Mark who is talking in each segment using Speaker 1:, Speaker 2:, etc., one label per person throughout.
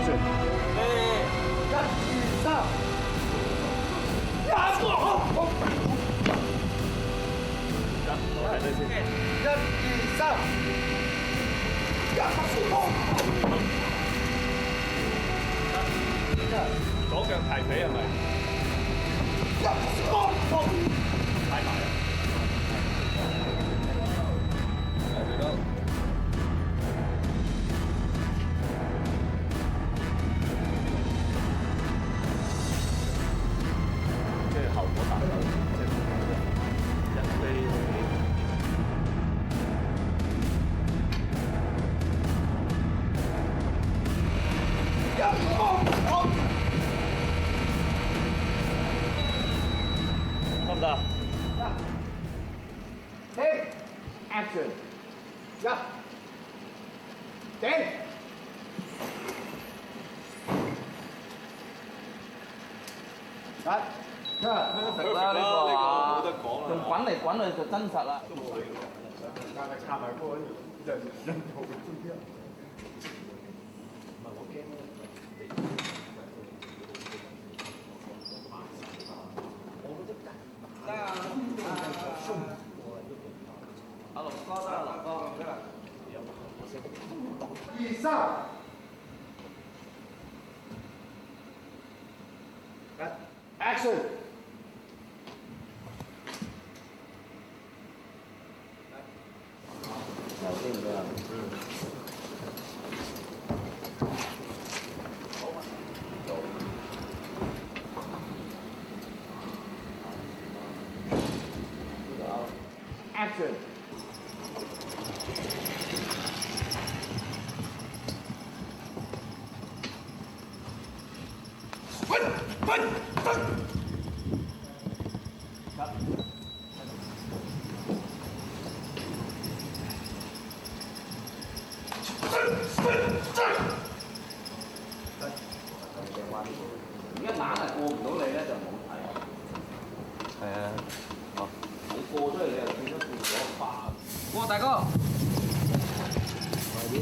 Speaker 1: ，action！ 1、2、3，呀！好。1、2、3，呀！
Speaker 2: 左腳提起係咪？太埋啦！最多。即係後果大到，即係一飛得唔得
Speaker 1: ？Take action！ 1，停！得
Speaker 3: 食啦呢個啊，仲滾嚟滾去就真實啦。
Speaker 1: 插埋波人頭中間。唔係我驚
Speaker 3: 阿龍哥啦，龍哥。
Speaker 1: 2、3。Action！
Speaker 3: 有啲唔得啊。
Speaker 1: Action！
Speaker 3: 而家硬係過唔到你咧，就冇睇。係啊，哦，你過咗嚟你又變咗花。過大哥。快啲。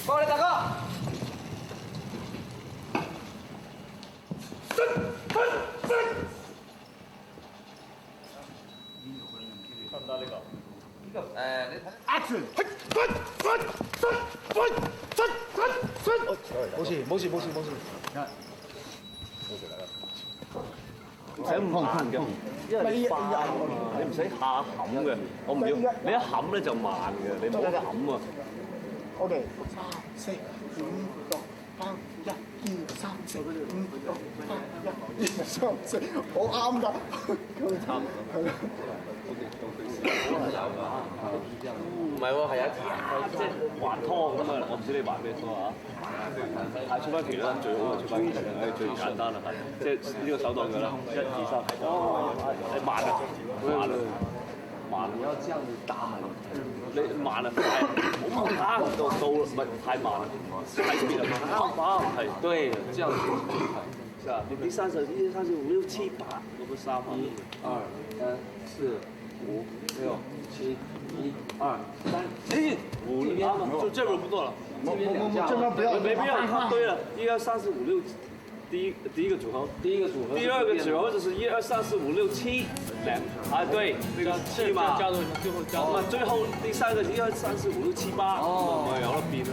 Speaker 3: 過嚟大哥。
Speaker 2: 得唔得呢個？
Speaker 3: 你睇
Speaker 1: Action！ 冇事。
Speaker 2: 唔使咁慢嘅，因為你快啊嘛，你唔使下冚嘅。我唔要，你一冚咧就慢嘅，你唔好冚啊。
Speaker 1: OK， 3、4、5、6、8、1、2、3、4、5、6、8、1、2、3、4，好啱㗎。
Speaker 2: 差唔多。係啦。唔係喎，係有即係還拖咁啊！我唔知你還咩拖啊？係出翻旗啦，最好就出翻旗，最簡單啦，即係呢個手袋㗎啦，1、2、3，你慢啊，慢啊，要這樣子打你慢啊，快，好慢到唔係太慢啦，太 speed 啦，係對，這樣子是啊，你第30、1、2、3、4、5、6、7、8，我不3嘛，1、2、3、4、5、6、7、1、2、3、4、5、6，就這邊不做了。
Speaker 1: 這邊不要，
Speaker 2: 沒必要，他對了，1、2、3、4、5、6，第一個組合，第二個組合就是1、2、3、4、5、6、7，啊對，那個7嘛，最後第三個1、2、3、4、5、6、7、8，咪有得變咯。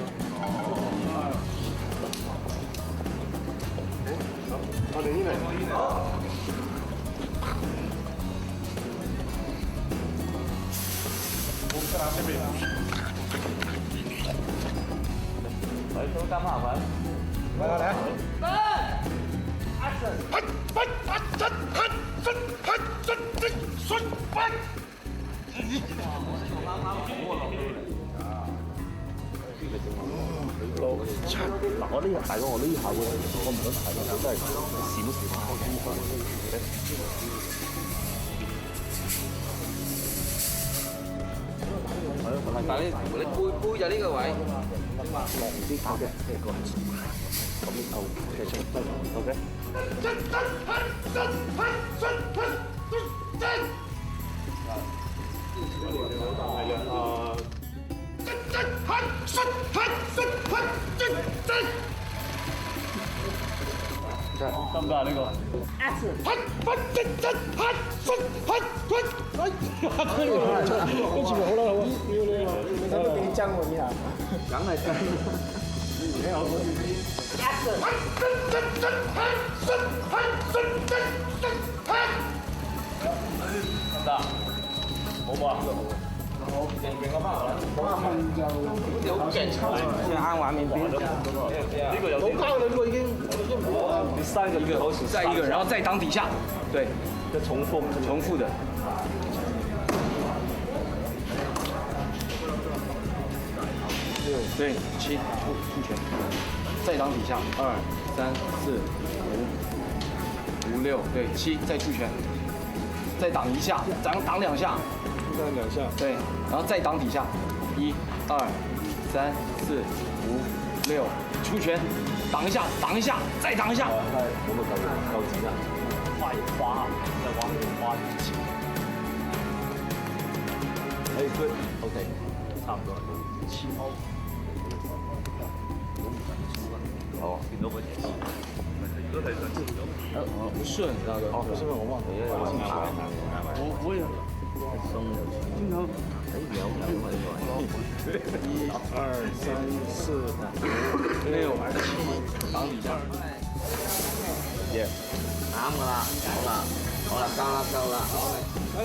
Speaker 1: 我哋呢邊。
Speaker 3: 嚟到加翻係咪？
Speaker 1: 嚟啦嚟！
Speaker 3: 嚟 ！Action！
Speaker 2: 嗱，我呢下大哥，我呢下喎，我唔想睇咯，真係閃閃開心開。
Speaker 3: 但係你背就呢個位。
Speaker 2: 落啲靠嘅，即係個咁夠嘅出得 ，OK。得唔得啊？呢個？
Speaker 1: 跟住咪好啦，好啊！你睇都幾真喎呢下，
Speaker 3: 梗係真。
Speaker 2: 得，好唔好啊？
Speaker 3: 好勁個包啦！好似好勁，先啱畫面邊。
Speaker 2: 呢個有啲。
Speaker 1: 包兩個已經
Speaker 2: 你三個一個好少，
Speaker 3: 再一个，然后再挡底下，对，
Speaker 2: 就重复的。
Speaker 3: 对，7出拳，再挡底下，2、3、4、5、5、6，对，7再出拳，再挡一下，挡2下，
Speaker 1: 挡2下，
Speaker 3: 对，然后再挡底下，1、2、3、4、5、6，出拳，挡一下，再挡一下。
Speaker 2: 咁啊夠錢啦，花就花錢。哎，good，OK， 差唔多啦。哦，見到個嘢。如果係想知道，
Speaker 3: 不顺那个，
Speaker 1: 不是我忘了，
Speaker 3: 我也
Speaker 2: 鬆有錢。
Speaker 3: 经常
Speaker 1: 1、2、3、4、
Speaker 3: 6、7挡底下。
Speaker 2: 耶！
Speaker 3: 啱噶啦，好啦，夠啦，好嚟。
Speaker 1: 1、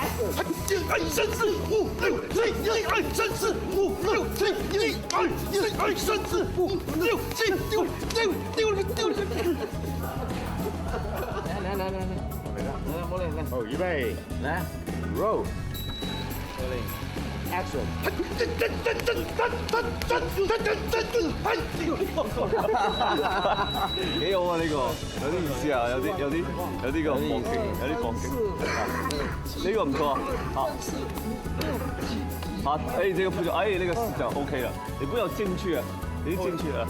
Speaker 1: 2、3、4、5、6、7、1、2、3、4、5、6、7、1、2、3、4、5、6、7、丢，
Speaker 3: 嚟，冇嚟，
Speaker 1: 好，預備，
Speaker 3: 嚟
Speaker 1: roll。
Speaker 3: ，action。
Speaker 2: 幾好啊！呢個有啲意思啊，有啲個搏擊，有啲搏擊。呢個唔錯啊！好，哎，這個不錯，哎，那個視角 OK 了，你不要進去啊，你進去了。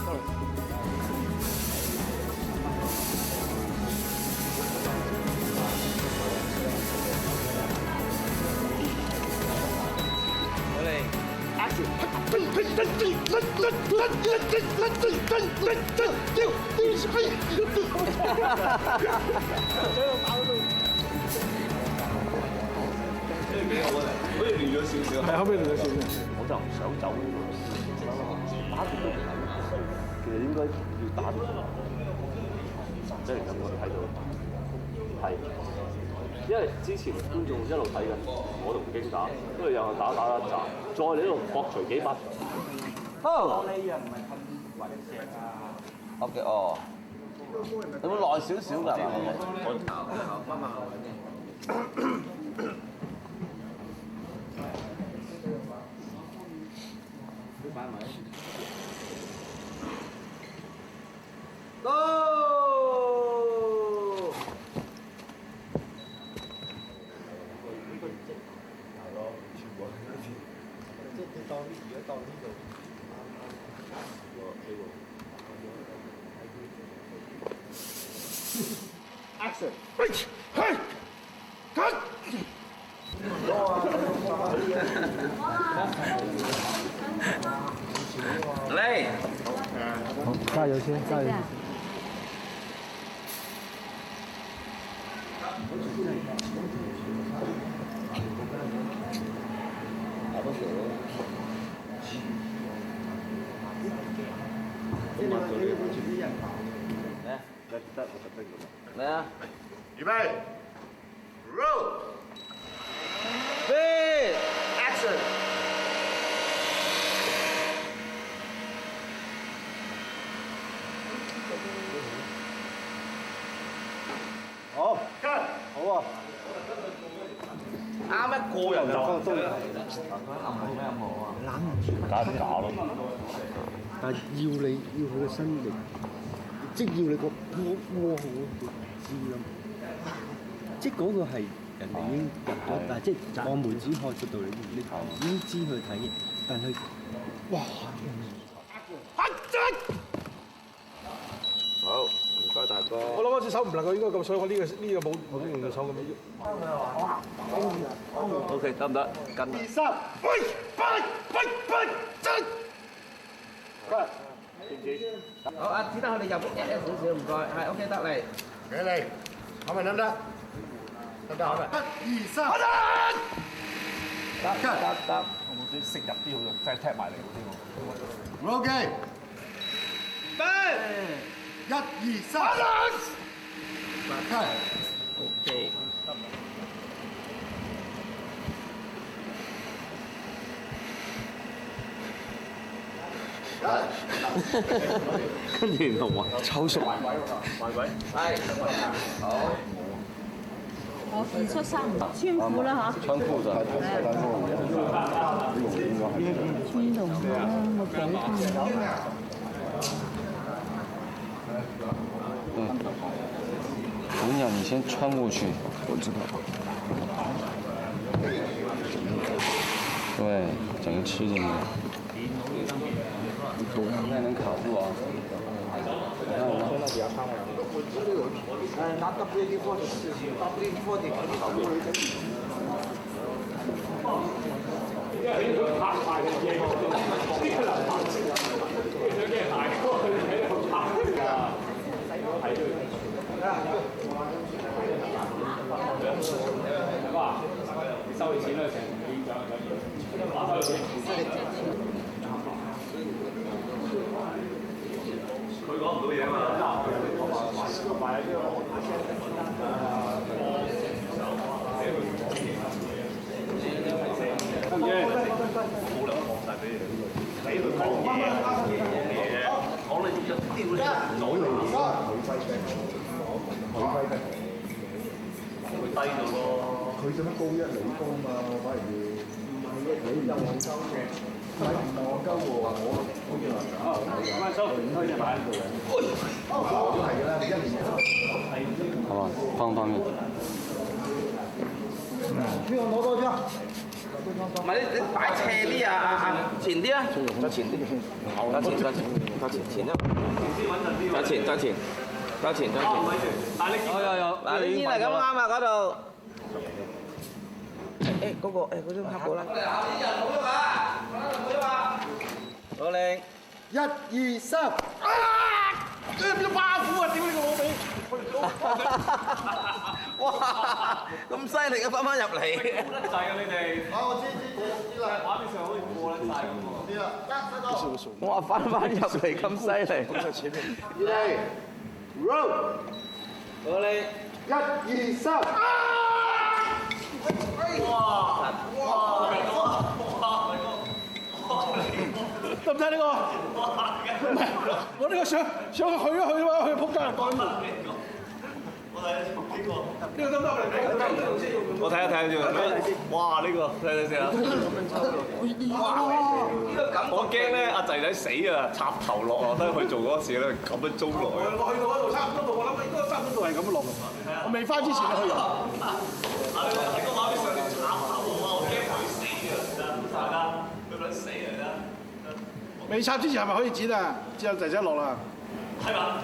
Speaker 2: 好似亂咗少少，
Speaker 1: 係後尾嚟咗少少。
Speaker 2: 我就唔想走，打斷都唔係，其實應該要打斷，即係咁我睇到，係，因為之前觀眾一路睇嘅，我同京打，跟住又係打一紮，再你呢度搏除幾把。
Speaker 3: 好。OK 哦，有冇耐少少㗎？Action！
Speaker 1: 嘿，cut！
Speaker 3: 嚟，
Speaker 1: 好，加油先，加油！
Speaker 3: 嚟啊！
Speaker 1: 預備，roll！
Speaker 3: 飛
Speaker 1: Action！
Speaker 2: 好，cut，好啊，
Speaker 3: 啱一個人就
Speaker 2: 假咯，
Speaker 4: 但係要佢嘅身力，即係要你個窩好知啦。即係嗰個係人哋已經入咗，但係即係我梅子開嗰度，你已經知佢睇嘅，但係哇！
Speaker 3: 好，唔該大哥。
Speaker 5: 嗰隻手唔能夠應該咁，所以我呢個冇用隻手咁。
Speaker 2: OK， 得唔得？跟。
Speaker 1: 2、3，喂，真。
Speaker 3: 好啊，只得我哋右邊一少少，唔該，係 OK 得嚟。
Speaker 1: 俾你，可唔可以得唔得？得唔得？可唔可以？1、2、3，
Speaker 3: 得。
Speaker 2: 我冇想食入啲好用，真係踢埋嚟好啲喎。
Speaker 1: OK。1、2、3，開。
Speaker 3: OK。
Speaker 2: 跟住然後話抽熟，
Speaker 3: 係，好。
Speaker 6: 我唔出衫，穿褲啦嚇。
Speaker 2: 穿褲咋？
Speaker 6: 穿同褲啦，我俾佢。
Speaker 7: 我跟你讲，你先穿过去。我知道。对，整个吃进去。不太能卡住啊。
Speaker 3: 拿 WD-40
Speaker 2: 收你錢啦，成幾獎打收錢。佢講唔到嘢啊嘛。冇理由放曬俾你，俾佢講嘢，講你一啲都唔佢低咗咯。
Speaker 1: 佢做乜高1厘高嘛？反而要你又戇鳩嘅，唔係戇鳩喎，我翻收開隻擺喺度嘅，都係㗎啦，你1年
Speaker 7: 好吧，方面。
Speaker 1: 呢個攞多張。
Speaker 3: 唔係你擺斜啲啊，前啲啊，再前啲，前一。有。嗱，你煙係咁啱啊嗰度。嗰個嗰張黑布啦。好靚。
Speaker 1: 1、2、3，變咗巴虎啊！屌你個老味！
Speaker 3: 哇！咁犀利嘅翻入嚟。
Speaker 2: 滯啊你哋！
Speaker 1: 我知啦，
Speaker 2: 畫面上好似過撚晒咁喎。
Speaker 1: 知啦，得。
Speaker 3: 哇！翻入嚟咁犀利。
Speaker 1: 咁就前面。預備 ，roll。
Speaker 3: 好靚。
Speaker 1: 1、2、3。得唔得呢個？唔係，我呢個想去一去啊嘛，去仆街嚟講。呢個得唔得嚟？
Speaker 2: 我睇下先。哇！呢個睇先啊！我驚咧阿仔仔死啊，插頭落啊，等佢做嗰時咧咁樣租落去。
Speaker 1: 我去到嗰度差唔多度，我諗應該差唔多度係咁樣落。我未翻之前去完。
Speaker 2: 喺個畫面上面插頭啊！我驚佢死啊！大家佢撚死啊！
Speaker 1: 未插之前係咪可以剪啊？之後仔仔落啦。
Speaker 2: 係嘛？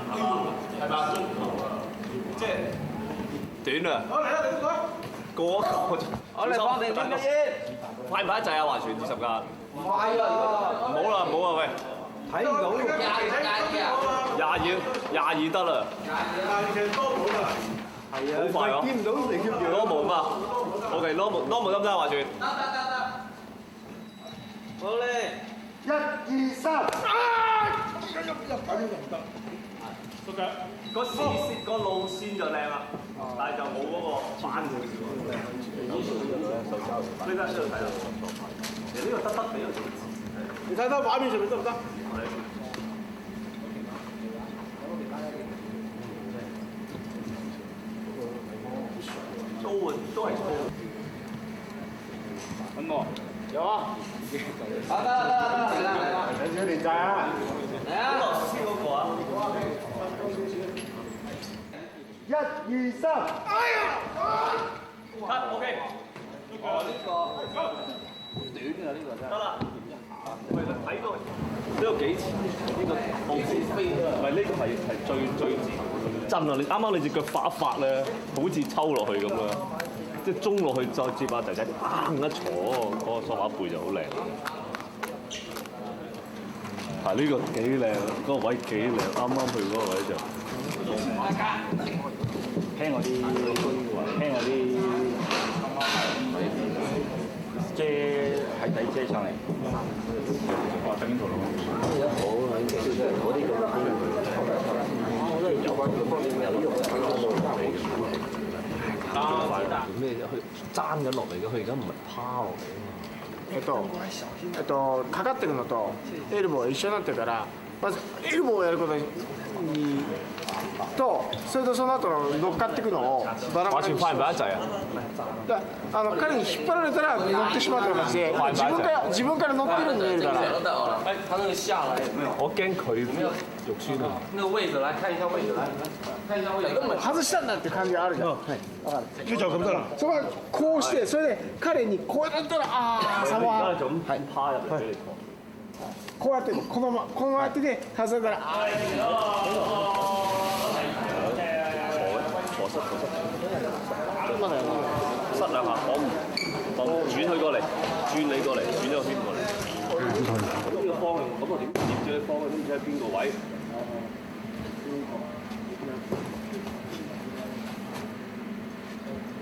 Speaker 2: 係嘛？即係短啊！
Speaker 1: 好嚟啦，你講。
Speaker 2: 過咗
Speaker 3: 我哋放定邊個煙？
Speaker 2: 快唔快一滯啊？還船20架。
Speaker 3: 唔快喎，
Speaker 2: 唔好啦，唔好啊喂！
Speaker 1: 睇唔到。
Speaker 2: 22得啦。
Speaker 1: 其實多冇㗎。係啊。
Speaker 2: 好快啊！
Speaker 1: 見唔到你叫
Speaker 2: 攞毛嘛？OK，攞毛得唔得啊？還船？
Speaker 3: 得。好靚。
Speaker 1: 1、2、3。
Speaker 2: 個視線個路線就靚啦，但係就冇嗰個板條條。呢間出嚟睇啦，其實呢個得地啊！
Speaker 1: 你睇翻畫面上面得唔得？
Speaker 2: 租啊，都係租。
Speaker 1: 咁喎，有啊。
Speaker 3: 得。
Speaker 1: 睇住練習啊！
Speaker 3: 嚟啊！
Speaker 2: 先嗰個啊
Speaker 1: ！1、2、3。哎呀
Speaker 2: ！cut，OK。
Speaker 3: 呢個短㗎呢個真係。
Speaker 2: 得啦。喂，睇到呢個幾錢？呢個冇錢飛，唔係呢個係最前。震啊！你啱啱你隻腳發一發咧，好似抽落去咁樣，即係中落去再接下仔仔，一坐嗰個梳化背就好靚。啊！呢個幾靚，嗰個位幾靚，啱啱去嗰個位就。
Speaker 1: 聽我啲遮喺底遮上嚟。哇！等呢度咯。好啊！嗰啲我都有關方面有呢個
Speaker 2: 咩？佢爭緊落嚟嘅，佢而家唔係趴落嚟
Speaker 5: かかってるのとエルボー一緒になってるからまずエルボーをやることにとそれとその後の乗っかっていくのをバラバラにして
Speaker 2: 快唔快一滯啊？
Speaker 5: 彼に引っ張られたら乗ってしまうという形で自分から乗ってるように見えるから。
Speaker 3: 他那个下来有没有？
Speaker 2: 我驚佢肉酸啊！
Speaker 3: 那个位置来看一下位置，来看一下位置。
Speaker 5: 外したんだって感じがあるじゃん。
Speaker 1: 以上咁得啦。
Speaker 5: そこはこうしてそれで彼にこうやったらああサモア
Speaker 2: 就咁趴入嚟俾你坐。
Speaker 5: こうやってこのままやってて外れたらああ。
Speaker 2: 塞兩下，我轉佢過嚟，轉你過嚟，轉咗個邊過嚟。咁呢個方向，咁我點接住你方向都唔知喺邊個位。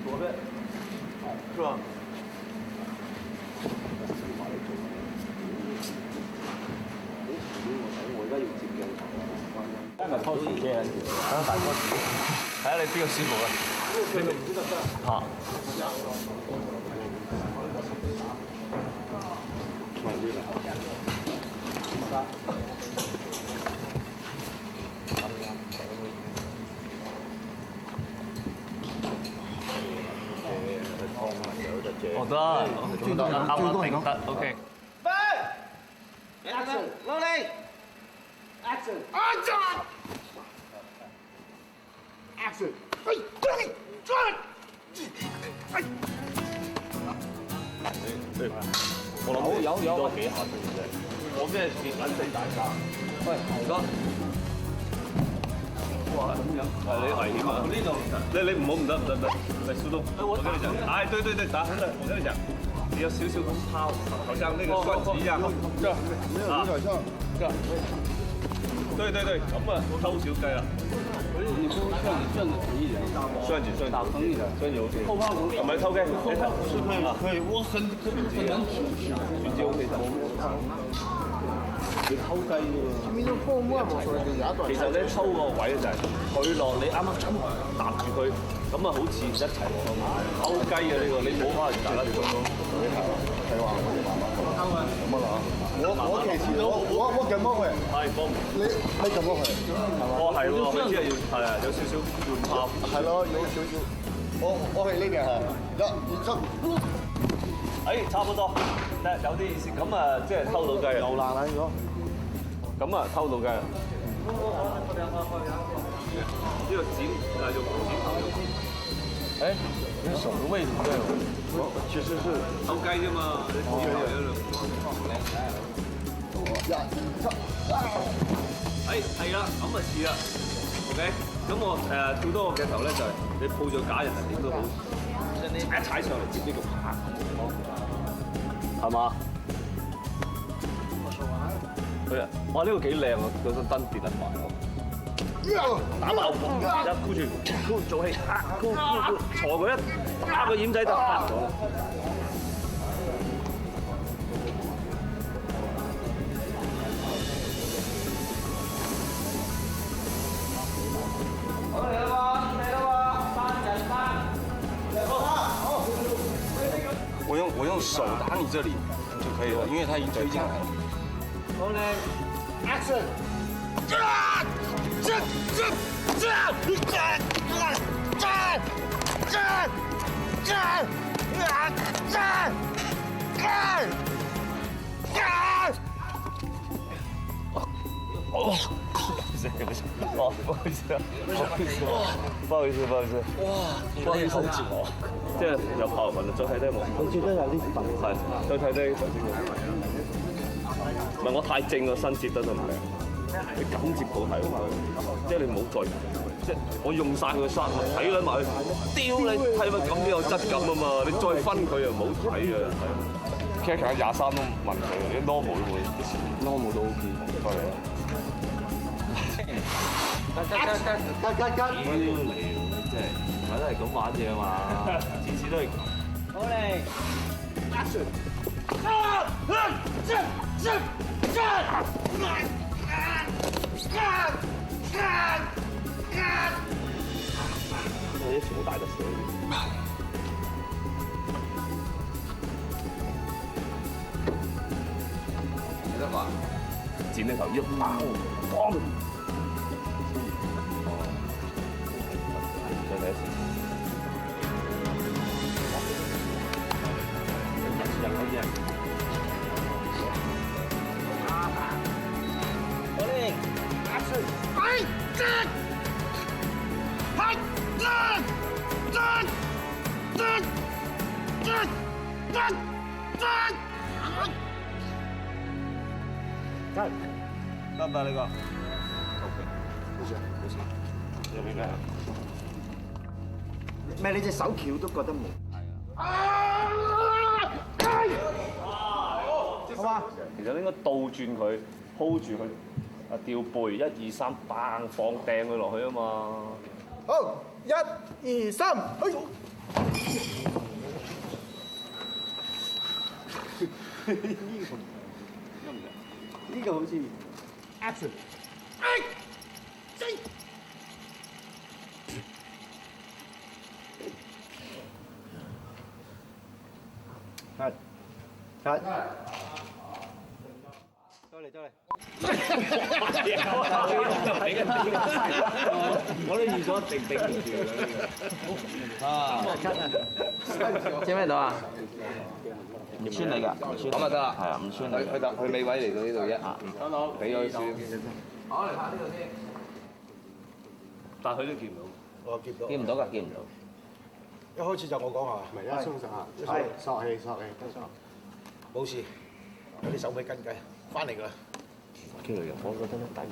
Speaker 2: 左邊，是吧？我而家要接鏡頭啊！今日拖時機啊！等大哥自己睇下你邊個舒服啦。嚇！我得，最多得 ，OK。Action!
Speaker 5: Rolling! Action! Action!
Speaker 2: 我諗有多幾下先啫。我咩撚死大家？喂，唔該。哇，咁樣係你危險啊！呢度你唔好唔得，嚟蘇東，我跟你講，哎，對，打很了，我跟你講，你有少少拋，好像那個蒜子一樣，這啊，這，對，咁啊，偷小雞啦。你說蒜子可以的，蒜子OK，偷拋唔係偷雞，是可以，我很能選擇 OK 的。你偷雞㗎喎。其實咧抽個位就係佢落，你啱啱衝搭住佢，咁啊好似一齊偷雞啊！呢個你冇可能大家做咯。係話我哋慢慢偷啊！咁啊我其實我撳幫佢。係幫你撳幫佢。哦係喎，佢只係要係啊，有少少換拍。係咯，有少少。我係呢邊係1、2、3。差唔多，有啲意思。咁啊，即係偷到雞啊！又爛啦如果。咁啊，偷到雞啊！呢個剪用剪頭用。哎，你手的位置不對哦。其實是偷雞啫嘛，你剪咗兩。係啦，咁啊似啦。OK，咁我跳多個鏡頭咧，就係你抱咗假人係點都好，一踩上嚟接呢個拍，係嘛？佢啊！哇！呢個幾靚啊！嗰盞燈跌得埋喎，打爆佢，一箍住，箍做氣，箍，坐佢一打個掩仔就拍咗啦。
Speaker 3: 好嚟啦嘛，嚟啦嘛，3人3，好，
Speaker 7: 我用手打你这里就可以了，因为它已经推进来了。
Speaker 5: Rolling! Action!
Speaker 2: 哦，不好意思啊，不好意思。哇，不好意思，即係有跑雲再睇低冇？
Speaker 4: 我覺得有啲笨。
Speaker 2: 係，再睇低頭先嗰個。唔係我太正個身接得都唔靚，你咁接好睇喎，即係你唔好再。即係我用晒佢嘅衫，我睇撚埋佢，屌你係咪咁有質感啊嘛？你再分佢又唔好睇啊！其實23都問佢，你 normal 都會 ，normal 都 OK。多謝。
Speaker 3: 吉！
Speaker 2: 即係唔係都係咁玩嘢嘛？次次都係。
Speaker 4: 好嚟。
Speaker 2: 我啲全部大得水。
Speaker 3: 你得話
Speaker 2: 剪呢頭一包，砰！再睇一次。人嗰啲人。
Speaker 4: 好嚟。
Speaker 2: 得唔得呢個 ？OK， 冇事冇事。有冇咩？
Speaker 4: 咩？你隻手翹都覺得冇。好嘛？
Speaker 2: 其實應該倒轉佢 ，hold 住佢，啊吊背，1、2、3，砰放掟佢落去啊嘛。
Speaker 5: 好，1、2、3，哎呦！
Speaker 4: 呢個好似
Speaker 5: action，
Speaker 4: 係，係，再嚟。
Speaker 2: 我都預咗頂唔住啦。
Speaker 3: 知咩到啊？唔穿你㗎，咁就得啦。係啊，唔穿你。佢尾位嚟到呢度啫。俾咗先。好，嚟拍呢度先。
Speaker 2: 但係佢都見唔到。
Speaker 5: 我見到。
Speaker 3: 見唔到㗎，見唔到。
Speaker 5: 一開始就我講係嘛？唔係一鬆手下，係索氣，冇事。有啲手尾跟計，翻嚟㗎啦。
Speaker 2: 傾嚟嘅，我覺得咧，大家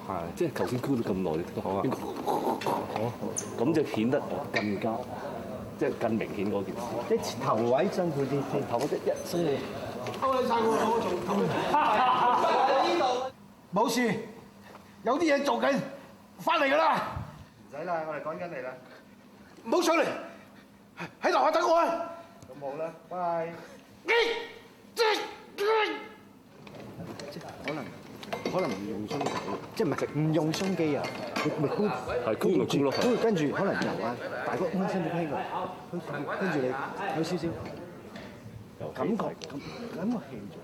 Speaker 2: 係即係頭先箍咗咁耐都好啊。咁就顯得更加即係更明顯嗰件事。
Speaker 4: 即係頭位伸佢啲，頭嗰一伸你。
Speaker 5: 收你晒我做冇事，有啲嘢做緊，翻嚟㗎啦。
Speaker 4: 唔使啦，我哋趕緊嚟啦。
Speaker 5: 唔好上嚟，喺樓下等我啊！
Speaker 4: 咁好啦，拜。即可能唔用鬆手，即係唔用鬆機啊？咪箍
Speaker 2: 係箍咪箍咯，
Speaker 4: 跟住可能油啊，大個輕身啲輕個，跟住你有少少感覺咁個氣場，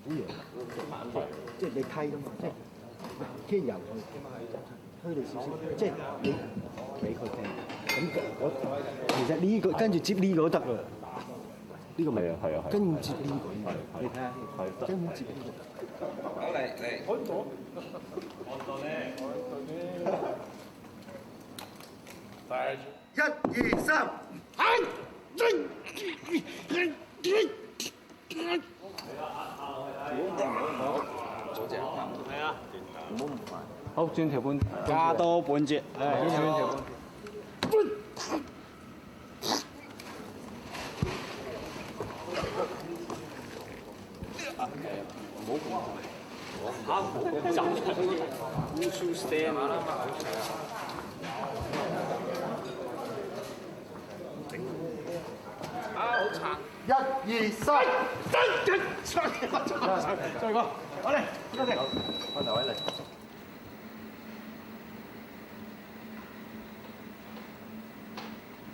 Speaker 4: 好樣，即係你梯㗎嘛，即係跟住油去推你少少，即係你俾佢聽。咁我其實呢個跟住接呢個都得㗎。呢個咪
Speaker 2: 係啊，
Speaker 4: 跟接呢個，你睇下，跟接呢個。
Speaker 3: 好嚟。
Speaker 2: 按到咧，快
Speaker 4: 1、2、3，
Speaker 3: 好，轉條半，
Speaker 4: 加多半節，轉條半。1、2、3，再個，好嚟，多謝。翻頭位嚟。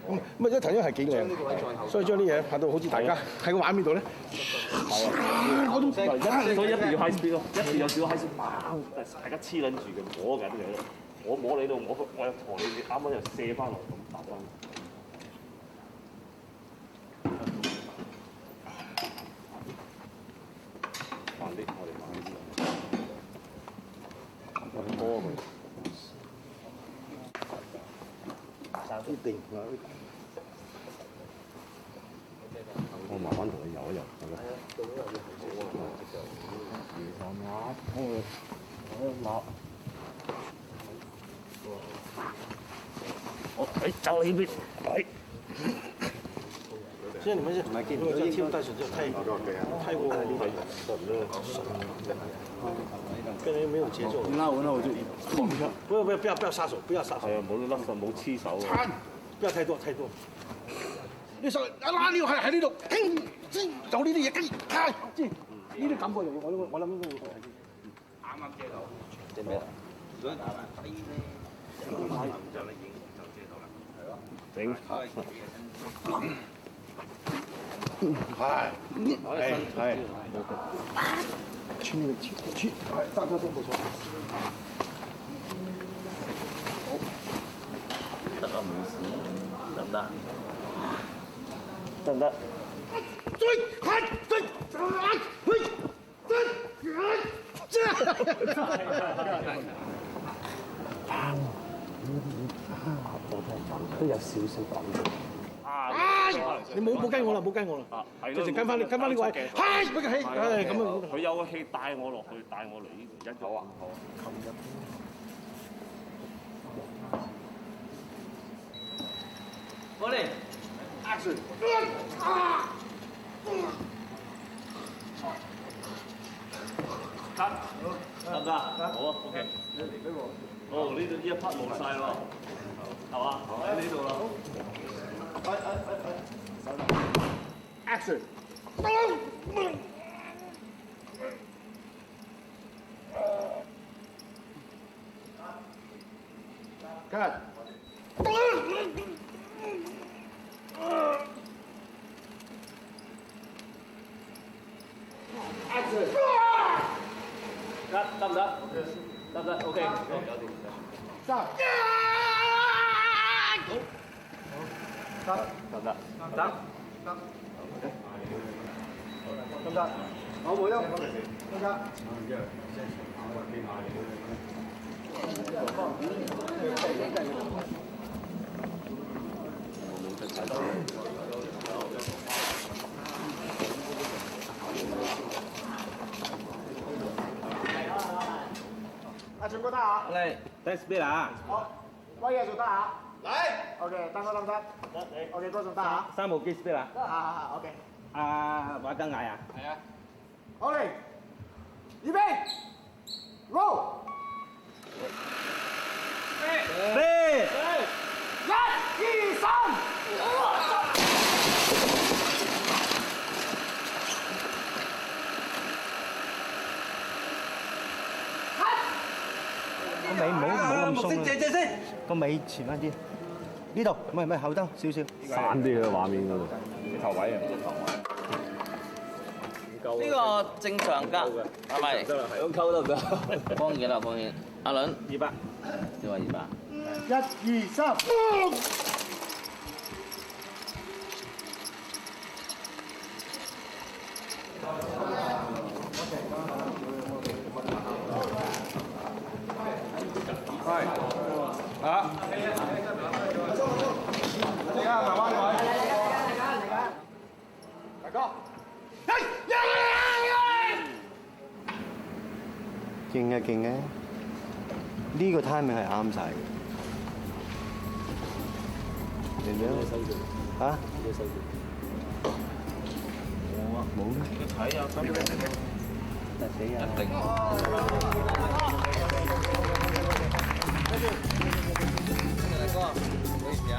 Speaker 5: 咁啊，一頭因係幾靚，所以將啲嘢拍到好似大家喺個畫面度咧，嗰種
Speaker 2: 所以一定要 high speed 咯，一定有少少 high speed，大家黐撚住嘅摸緊嘅，我摸你度，我又陀你，啱啱又射翻落咁打翻。慢啲，我哋慢啲。我多佢。
Speaker 4: 一定
Speaker 2: 我慢慢同你游一游，係咪？2、3，就呢邊，
Speaker 5: 现在你们是如果这样跳，但是就太过跟人没有节奏。
Speaker 2: 那我就
Speaker 5: 不要撒手，不要撒手。
Speaker 2: 係啊，冇甩手，冇黐手啊。
Speaker 5: 不要太多。你手拉尿喺呢度，聽有呢啲嘢，跟住卡，即係呢啲感覺我諗應該會好啲。啱啱遮到，遮咩啊？
Speaker 2: 整。係。
Speaker 5: 去，大家都不錯。
Speaker 2: 得啊，冇事，得唔得？得唔得？
Speaker 4: 都有少少感覺。
Speaker 5: 你冇跟我啦，直情跟翻呢個位，嗨，俾個氣，唉咁啊，
Speaker 2: 佢有個氣帶我落去，帶我嚟呢度一好啊，好。
Speaker 3: 我嚟
Speaker 5: ，action，
Speaker 2: 得唔得？好啊 ，OK。哦，呢一 part 冇晒咯，係嘛？喺呢度啦。
Speaker 5: action， 看。
Speaker 2: 得唔得？得唔得 ？OK， 搞掂。
Speaker 5: 三。
Speaker 2: 得唔得？
Speaker 5: 得。好冇休，得。阿全哥得啊！
Speaker 3: 嚟，睇 SPL 啊！
Speaker 5: 好，威嘢做得啊！嚟 ，OK， 得唔得？得，OK， 嗰仲得啊
Speaker 3: ！3號機 SPL 啊！
Speaker 5: 好 ，OK。
Speaker 3: 話緊嗌啊！
Speaker 5: 係啊。好嚟，預備 ，roll。
Speaker 3: 飛！
Speaker 5: 1、2、3。
Speaker 4: 個尾唔好咁鬆
Speaker 3: 目色謝先。
Speaker 4: 個尾前翻啲。呢度唔係後兜少少。
Speaker 2: 散啲嘅畫面嗰度。頭位啊！
Speaker 3: 呢個正常㗎，係咪？
Speaker 2: 得啦，係咁溝得唔得？
Speaker 3: 幫幾啦？幫幾？阿倫
Speaker 2: 200。
Speaker 3: 你話200。
Speaker 5: 1、2、3。
Speaker 7: 係。啊！你啊，慢慢嚟。大哥。
Speaker 4: 勁嘅，呢個 timing 係啱晒嘅。點樣？嚇？冇咩？
Speaker 3: 睇啊，咁樣
Speaker 4: 得死啊！
Speaker 3: 一定。大哥，唔好意思啊，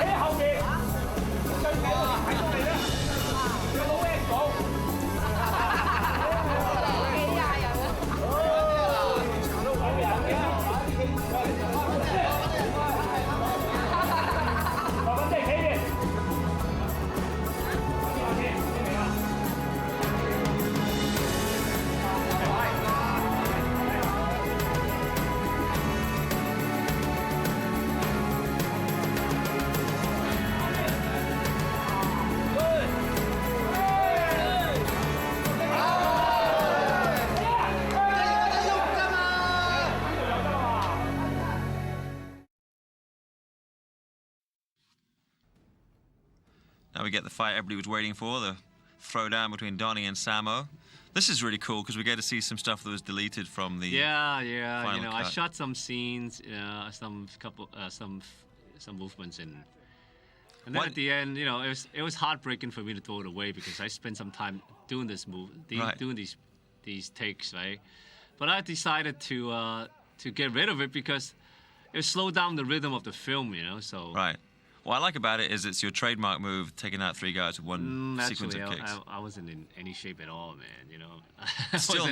Speaker 2: 喺後邊。
Speaker 8: Now we get the fight everybody was waiting for, the throwdown between Donnie and Sammo. This is really cool because we get to see some stuff that was deleted from the
Speaker 2: Yeah.
Speaker 8: final
Speaker 2: You know, I
Speaker 8: cut.
Speaker 2: shot some scenes, some movements in. And then
Speaker 8: What-
Speaker 2: at the end, you know, it was heartbreaking for me to throw it away because I spent some time doing this
Speaker 8: Right.
Speaker 2: doing these takes, right? But I decided to get rid of it because it slowed down the rhythm of the film, you know. So
Speaker 8: Right. What I like about it is it's your trademark move, taking out 3 guys with one sequence
Speaker 2: actually,
Speaker 8: of kicks.
Speaker 2: I wasn't in any shape at all, man. You know.
Speaker 8: Still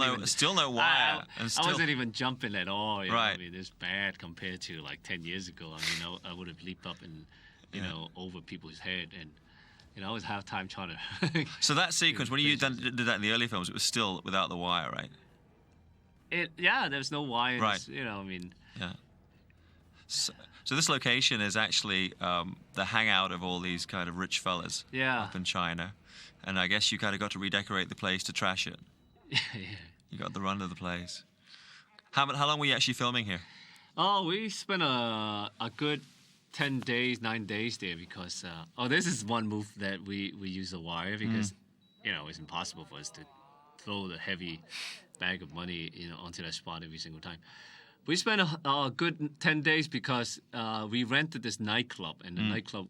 Speaker 8: no wire, and
Speaker 2: I
Speaker 8: still
Speaker 2: wasn't even jumping at all. You know?
Speaker 8: Right.
Speaker 2: I mean, it's bad compared to like 10 years ago. I mean, I would have leaped up and, you know, over people's head, and you know, I was half time trying to.
Speaker 8: So that sequence, when you did that in the early films, it was still without the wire, right?
Speaker 2: There's no wire.
Speaker 8: Right.
Speaker 2: You know, I mean.
Speaker 8: Yeah. So this location is actually the hangout of all these kind of rich fellas
Speaker 2: Yeah.
Speaker 8: up in China. And I guess you kind of got to redecorate the place to trash it.
Speaker 2: Yeah.
Speaker 8: You got the run of the place. How long were you actually filming here?
Speaker 2: Oh, we spent a good 10 days, 9 days there because this is one move that we use the wire because you know, it's impossible for us to throw the heavy bag of money, you know, onto that spot every single time. We spent a good 10 days because we rented this nightclub, and the nightclub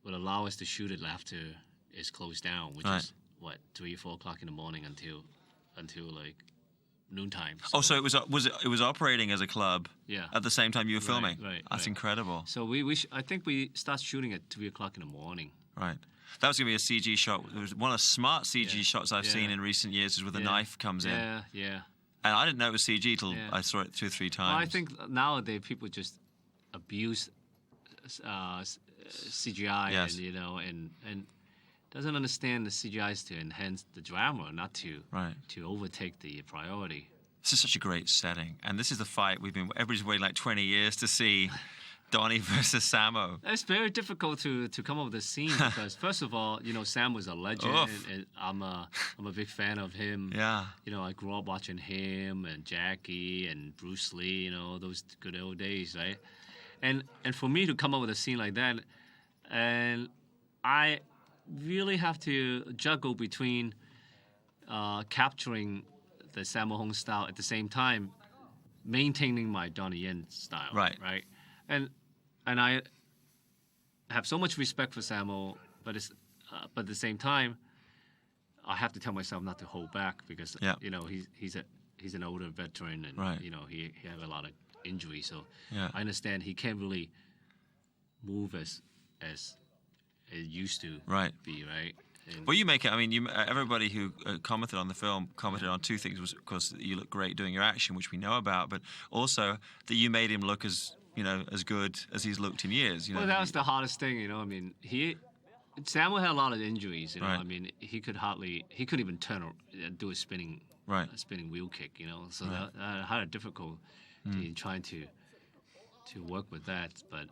Speaker 2: would allow us to shoot it after it's closed down, which is what, 3 or 4 o'clock in the morning until like noontime.
Speaker 8: So it was operating as a club.
Speaker 2: Yeah.
Speaker 8: At the same time you were filming.
Speaker 2: Right.
Speaker 8: That's incredible.
Speaker 2: So I think we start shooting at 3 o'clock in the morning.
Speaker 8: Right. That was going to be a CG shot. It was one of the smart CG shots I've seen in recent years is where the knife comes in.
Speaker 2: Yeah.
Speaker 8: And I didn't know it was CG till I saw it 2 or 3 times.
Speaker 2: Well, I think nowadays people just abuse CGI,
Speaker 8: Yes.
Speaker 2: and you know, and doesn't understand the CGI is to enhance the drama, not to overtake the priority.
Speaker 8: This is such a great setting, and this is the fight everybody's waiting like 20 years to see. Donnie versus Sammo.
Speaker 2: It's very difficult to come up with a scene because first of all, you know, Sam was a legend, and I'm a big fan of him.
Speaker 8: Yeah.
Speaker 2: You know, I grew up watching him and Jackie and Bruce Lee. You know, those good old days, right? And for me to come up with a scene like that, and I really have to juggle between capturing the Sammo Hung style at the same time, maintaining my Donnie Yen style.
Speaker 8: Right.
Speaker 2: And I have so much respect for Sammo, but at the same time, I have to tell myself not to hold back because you know he's an older veteran, and you know he has a lot of injuries, so I understand he can't really move as it used to be, right? And
Speaker 8: Well, you make it. I mean, everybody who commented on the film commented on 2 things. Was, of course, that you look great doing your action, which we know about, but also that you made him look as good as he's looked in years. You know,
Speaker 2: well, that was the hardest thing, you know. I mean, Sammo had a lot of injuries, you know.
Speaker 8: Right.
Speaker 2: I mean, he couldn't even do a spinning wheel kick, you know. So that had a difficult in trying to work with that, but.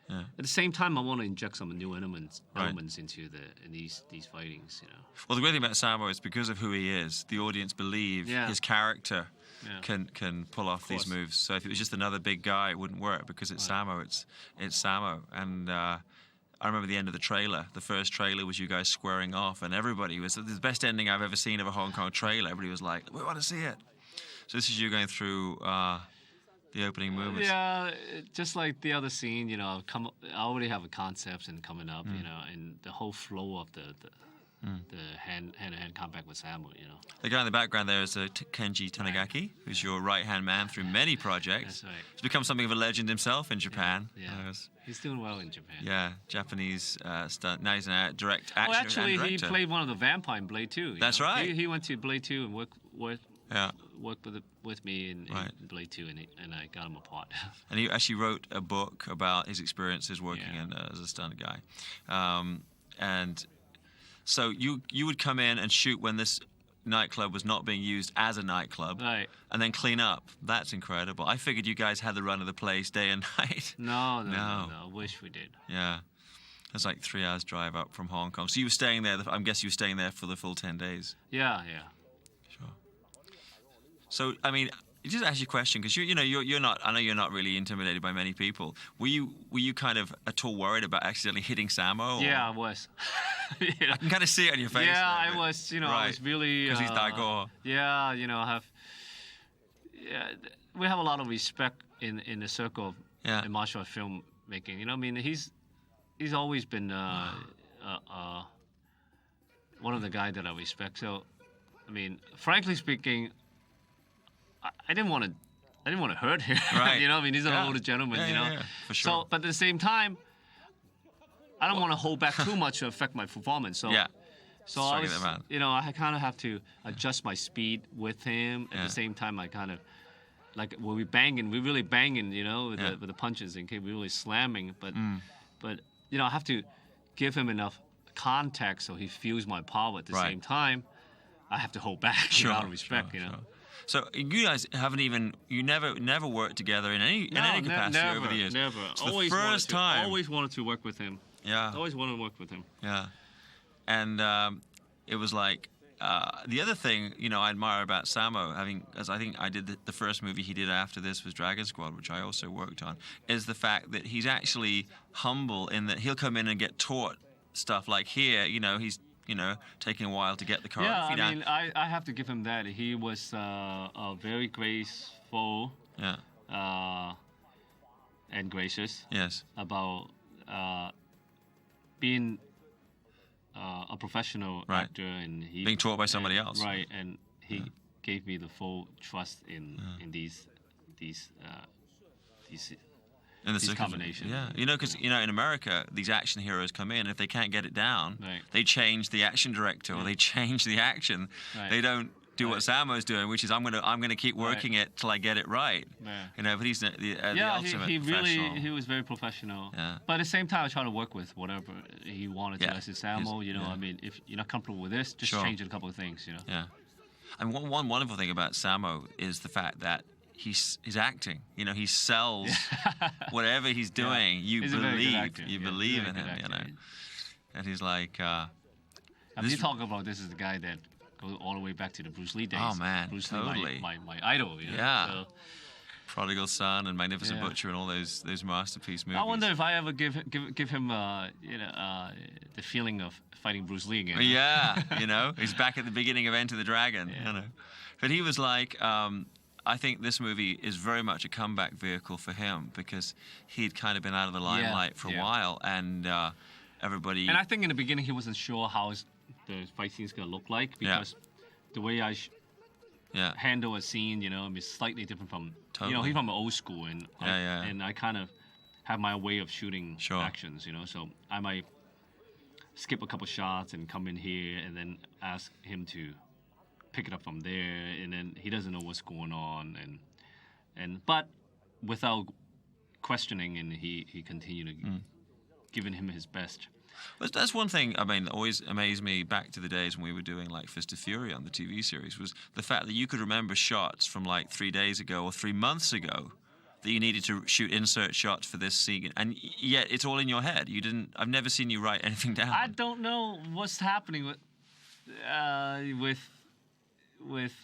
Speaker 8: Yeah.
Speaker 2: At the same time, I want to inject some new elements into these fightings, you know.
Speaker 8: Well, the great thing about Sammo is because of who he is, the audience believe his character can pull off these moves. So if it was just another big guy, it wouldn't work because it's Sammo. It's Sammo. And I remember the end of the trailer. The first trailer was you guys squaring off, and everybody was the best ending I've ever seen of a Hong Kong trailer. Everybody was like, "We want to see it." So this is you going through the opening movements.
Speaker 2: Yeah, just like the other scene, you know, I already have a concept and coming up, you know, and the whole flow of the hand-to-hand combat with Sammo, you know.
Speaker 8: The guy in the background there is Kenji Tanigaki, who's your right-hand man through many projects.
Speaker 2: That's right.
Speaker 8: He's become something of a legend himself in Japan.
Speaker 2: Yeah. He's doing well in Japan.
Speaker 8: Yeah, Japanese stunt. Now he's a direct action
Speaker 2: Well, actually,
Speaker 8: and
Speaker 2: he
Speaker 8: director.
Speaker 2: played one of the vampire in Blade 2.
Speaker 8: That's right.
Speaker 2: He went to Blade 2 and worked with me in Blade 2, and I got him a part.
Speaker 8: And he actually wrote a book about his experiences working as a stunt guy. And so you would come in and shoot when this nightclub was not being used as a nightclub,
Speaker 2: right?
Speaker 8: And then clean up. That's incredible. I figured you guys had the run of the place day and night.
Speaker 2: No. I wish we did.
Speaker 8: Yeah. It's like 3 hours drive up from Hong Kong. So you were staying there, I'm guessing you were staying there for the full 10 days.
Speaker 2: Yeah.
Speaker 8: Sure. So, I mean, just ask you a question because you're not. I know you're not really intimidated by many people. Were you kind of at all worried about accidentally hitting Sammo?
Speaker 2: Yeah, I was.
Speaker 8: I can kind of see it on your face.
Speaker 2: Yeah, I was. I was really.
Speaker 8: Because he's Daigor.
Speaker 2: Yeah, we have a lot of respect in the circle of in martial art filmmaking. I mean, he's always been one of the guys that I respect. So, I mean, frankly speaking, I didn't want to hurt him.
Speaker 8: Right.
Speaker 2: I mean, he's an older gentleman.
Speaker 8: Yeah, for sure.
Speaker 2: So, but at the same time, I don't want to hold back too much to affect my performance. So, so I was, I kind of have to adjust my speed with him. At the same time, I kind of like when we're really banging, with the punches, and we're really slamming. But I have to give him enough contact so he feels my power. At the same time, I have to hold back out of respect. Sure.
Speaker 8: So you guys never worked together in any capacity over the years.
Speaker 2: Never.
Speaker 8: It's the first time.
Speaker 2: Always wanted to work with him.
Speaker 8: Yeah.
Speaker 2: Always wanted to work with him.
Speaker 8: Yeah. And it was like the other thing I admire about Sammo, as I think I did the first movie he did after this was Dragon Squad, which I also worked on, is the fact that he's actually humble in that he'll come in and get taught stuff like here. He's taking a while to get the choreography down.
Speaker 2: Yeah, I mean, I have to give him that. He was very graceful.
Speaker 8: Yeah.
Speaker 2: And gracious.
Speaker 8: Yes.
Speaker 2: About being a professional actor, and he
Speaker 8: being taught by somebody else.
Speaker 2: Right, and he gave me the full trust in these
Speaker 8: in the combination. Yeah, because in America, these action heroes come in. If they can't get it down, they change the action director or they change the action. Right. They don't do what Sammo's doing, which is I'm gonna keep working it till I get it right. Yeah. But he's the ultimate professional.
Speaker 2: He was very professional. Yeah. But at the same time, I try to work with whatever he wanted to. I said, Sammo, I mean, if you're not comfortable with this, just change a couple of things.
Speaker 8: Yeah. And one wonderful thing about Sammo is the fact that he's acting. He sells whatever he's doing. You believe in him. And he's like.
Speaker 2: You talk about this is the guy that goes all the way back to the Bruce Lee days.
Speaker 8: Oh man,
Speaker 2: Bruce
Speaker 8: totally.
Speaker 2: Lee, my idol.
Speaker 8: Yeah.
Speaker 2: So,
Speaker 8: Prodigal Son and Magnificent Butcher and all those masterpiece movies.
Speaker 2: I wonder if I ever give him the feeling of fighting Bruce Lee again.
Speaker 8: Yeah, he's back at the beginning of Enter the Dragon. But he was like. I think this movie is very much a comeback vehicle for him because he'd kind of been out of the limelight for a while, and everybody.
Speaker 2: And I think in the beginning he wasn't sure how the fight scene's gonna look like because the way I handle a scene, is slightly different from he's from old school, and and I kind of have my way of shooting actions, so I might skip a couple shots and come in here and then ask him to pick it up from there, and then he doesn't know what's going on, but without questioning, and he continued giving him his best.
Speaker 8: But that's one thing, I mean, always amazed me back to the days when we were doing like Fist of Fury on the TV series, was the fact that you could remember shots from like 3 days ago or 3 months ago that you needed to shoot insert shots for this scene, and yet it's all in your head. I've never seen you write anything down.
Speaker 2: I don't know what's happening with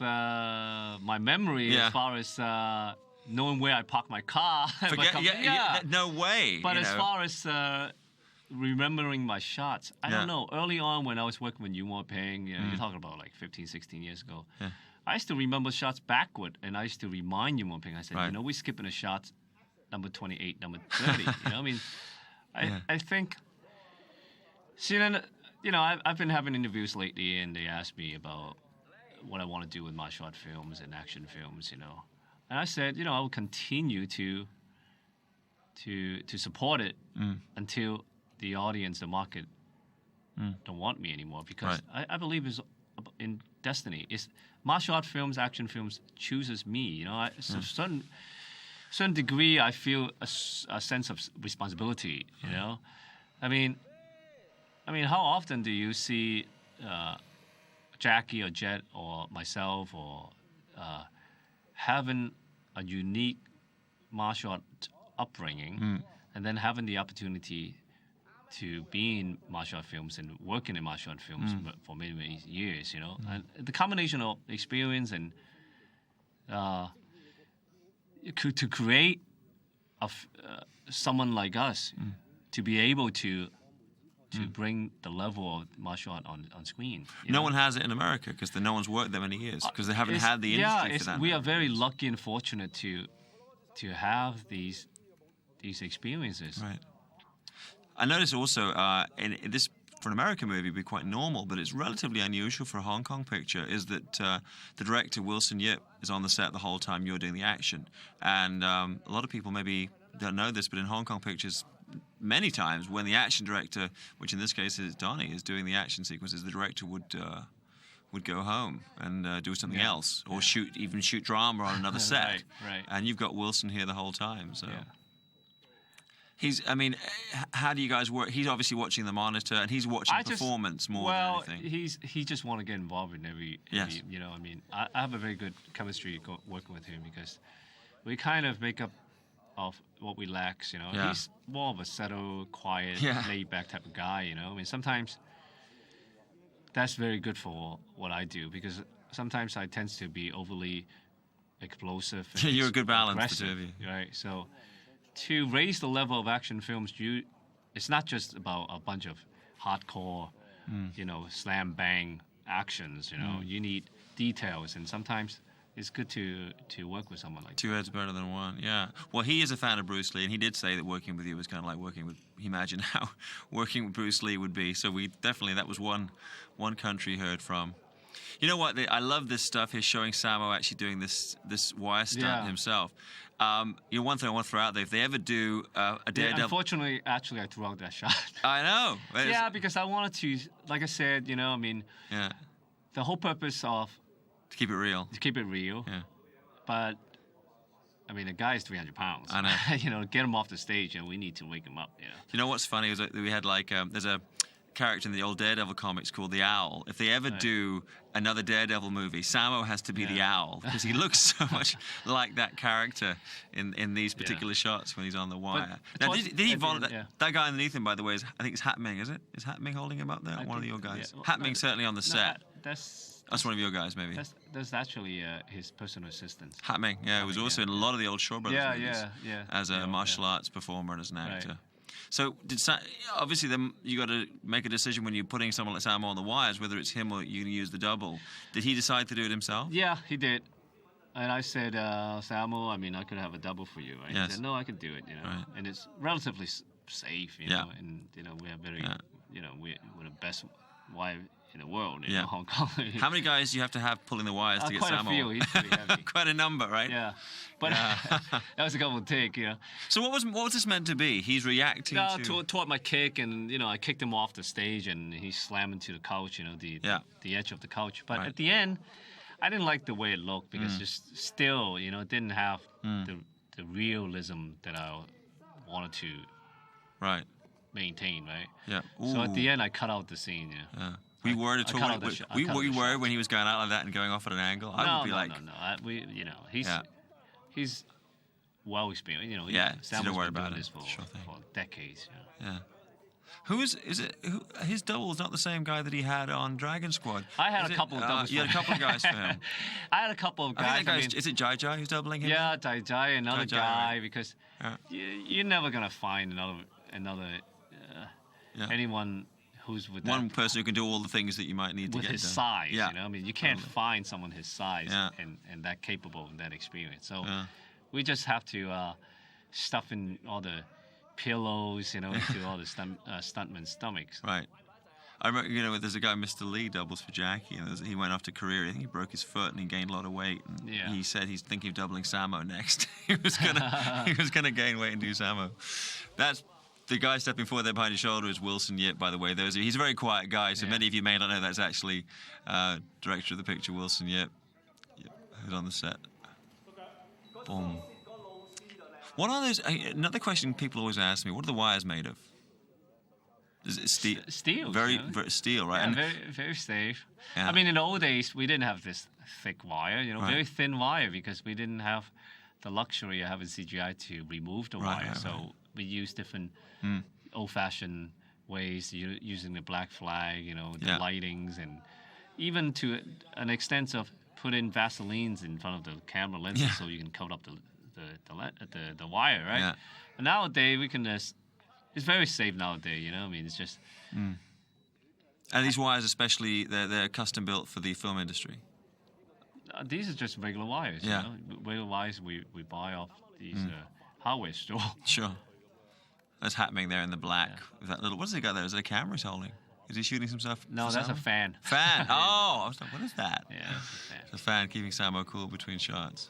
Speaker 2: my memory as far as knowing where I park my car.
Speaker 8: No way.
Speaker 2: But as far as remembering my shots, I don't know. Early on when I was working with Yuen Peng, you're talking about like 15, 16 years ago, I used to remember shots backward, and I used to remind Yuen Peng. I said, we're skipping a shot, number 28, number 30. I mean, I think, I've been having interviews lately, and they ask me about what I want to do with martial art films and action films, And I said, I will continue to support it until the audience, the market, don't want me anymore, because I believe it's in destiny. It's martial art films, action films chooses me. So certain degree, I feel a sense of responsibility. I mean, how often do you see Jackie or Jet or myself or having a unique martial art upbringing and then having the opportunity to be in martial art films and working in martial art films for many, many years, And the combination of experience and to create someone like us to be able to bring the level of martial art on screen.
Speaker 8: No one has it in America because no one's worked there many years because they haven't had the industry for that.
Speaker 2: We are very lucky and fortunate to have these experiences.
Speaker 8: Right. I noticed also in this, for an American movie, it'd be quite normal, but it's relatively unusual for a Hong Kong picture, is that the director, Wilson Yip, is on the set the whole time you're doing the action. And a lot of people maybe don't know this, but in Hong Kong pictures, many times when the action director, which in this case is Donnie, is doing the action sequences, the director would go home and do something else, or shoot drama on another set.
Speaker 2: Right.
Speaker 8: And you've got Wilson here the whole time, so...
Speaker 2: Yeah.
Speaker 8: How do you guys work? He's obviously watching the monitor, and he's watching performance more than anything.
Speaker 2: He just want to get involved in every
Speaker 8: Yes.
Speaker 2: I have a very good chemistry working with him because we kind of make up of what we lack,
Speaker 8: Yeah.
Speaker 2: He's more of a settled, quiet, laid-back type of guy, sometimes that's very good for what I do because sometimes I tend to be overly explosive. And
Speaker 8: You're a good balance, the
Speaker 2: aggressive,
Speaker 8: two of you.
Speaker 2: right? So to raise the level of action films, it's not just about a bunch of hardcore, slam bang actions. You need details, and sometimes it's good to work with someone like that.
Speaker 8: Two heads better than one. Yeah. Well, he is a fan of Bruce Lee, and he did say that working with you was kind of like working with. He imagined how working with Bruce Lee would be. So that was one country heard from. You know what? I love this stuff here, showing Sammo actually doing this wire stunt himself. One thing I want to throw out there, if they ever do a Daredevil...
Speaker 2: Unfortunately, actually, I threw out that shot.
Speaker 8: I know.
Speaker 2: Yeah, because I wanted to, like I said, the whole purpose of...
Speaker 8: To keep it real.
Speaker 2: Yeah. But, the guy is 300 pounds.
Speaker 8: I know.
Speaker 2: Get him off the stage, and we need to wake him up,
Speaker 8: You know what's funny is that we had, there's a character in the old Daredevil comics called the Owl. If they ever do another Daredevil movie, Sammo has to be the Owl because he looks so much like that character in these particular shots when he's on the wire. Now, did he volunteer? That guy underneath him, by the way, I think it's Hat Ming, is it? Is Hat Ming holding him up there? One of your guys?
Speaker 2: Yeah.
Speaker 8: Hat Ming's certainly on the set. That's one of your guys, maybe.
Speaker 2: That's actually his personal assistant.
Speaker 8: Hat Ming, he was also in a lot of the old Shaw Brothers movies.
Speaker 2: Yeah.
Speaker 8: As a martial arts performer and as an actor. Right. So obviously then you got to make a decision when you're putting someone like Sammo on the wires, whether it's him or you're going to use the double. Did he decide to do it himself?
Speaker 2: Yeah, he did. And I said, Sammo, I could have a double for you. Right?
Speaker 8: Yes.
Speaker 2: He said, no, I can do it.
Speaker 8: Right.
Speaker 2: And it's relatively safe. You know, and we are very, we're the best wire in the world in Hong Kong.
Speaker 8: How many guys do you have to have pulling the wires to get Sammo?
Speaker 2: Quite a few. He's pretty heavy.
Speaker 8: Quite a number, right?
Speaker 2: Yeah, but that was a couple of take.
Speaker 8: So what was this meant to be? He's reacting
Speaker 2: toward my kick, and I kicked him off the stage, and he slammed into the couch. The edge of the couch. But at the end, I didn't like the way it looked because just still, it didn't have the realism that I wanted to maintain. Right.
Speaker 8: Yeah.
Speaker 2: Ooh. So at the end, I cut out the scene.
Speaker 8: Yeah. Were you worried at all? Were you worried when he was going out like that and going off at an angle? I would be like,
Speaker 2: no. He's well experienced.
Speaker 8: So don't worry about it.
Speaker 2: For decades.
Speaker 8: Yeah. His double is not the same guy that he had on Dragon Squad.
Speaker 2: I had a couple of doubles.
Speaker 8: You had a couple of guys for him.
Speaker 2: I had a couple of guys.
Speaker 8: Is it Jai Jai who's doubling him?
Speaker 2: Yeah, Jai, another guy, because you're never gonna find another anyone who's with
Speaker 8: one person who can do all the things that you might need to get done.
Speaker 2: With his size, you can't find someone his size and that capable and that experience. So we just have to stuff in all the pillows, into all the stuntmen's stomachs.
Speaker 8: Right. I remember, there's a guy, Mr. Lee, doubles for Jackie, and he went off to Korea. I think he broke his foot and he gained a lot of weight. And he said he's thinking of doubling Sammo next. he was gonna gain weight and do Sammo. That's the guy stepping forward there behind his shoulder is Wilson Yip, by the way. He's a very quiet guy, so many of you may not know that's actually director of the picture, Wilson Yip, who's on the set. Boom. What are those? Another question people always ask me: what are the wires made of? Is it steel?
Speaker 2: Steel.
Speaker 8: Very steel, right?
Speaker 2: Yeah, very, very safe. Yeah. In the old days, we didn't have this thick wire. Very thin wire because we didn't have the luxury of having CGI to remove the wire. So we use different old-fashioned ways, using the black flag, the lightings, and even to an extent of put in Vaselines in front of the camera lenses so you can coat up the the wire, right?
Speaker 8: Yeah.
Speaker 2: But nowadays we can just, it's very safe nowadays, you know. I mean, it's just.
Speaker 8: And these wires, especially, they're custom built for the film industry.
Speaker 2: These are just regular wires.
Speaker 8: Yeah.
Speaker 2: You know? Regular wires we buy off these hardware store.
Speaker 8: Sure. That's happening there in the black. With that little, what's he got there? Is it a camera he's holding? Is he shooting some stuff?
Speaker 2: No, that's a fan.
Speaker 8: Fan. Oh, I was like, what is that?
Speaker 2: Yeah, that's a fan.
Speaker 8: It's a fan keeping Sammo cool between shots.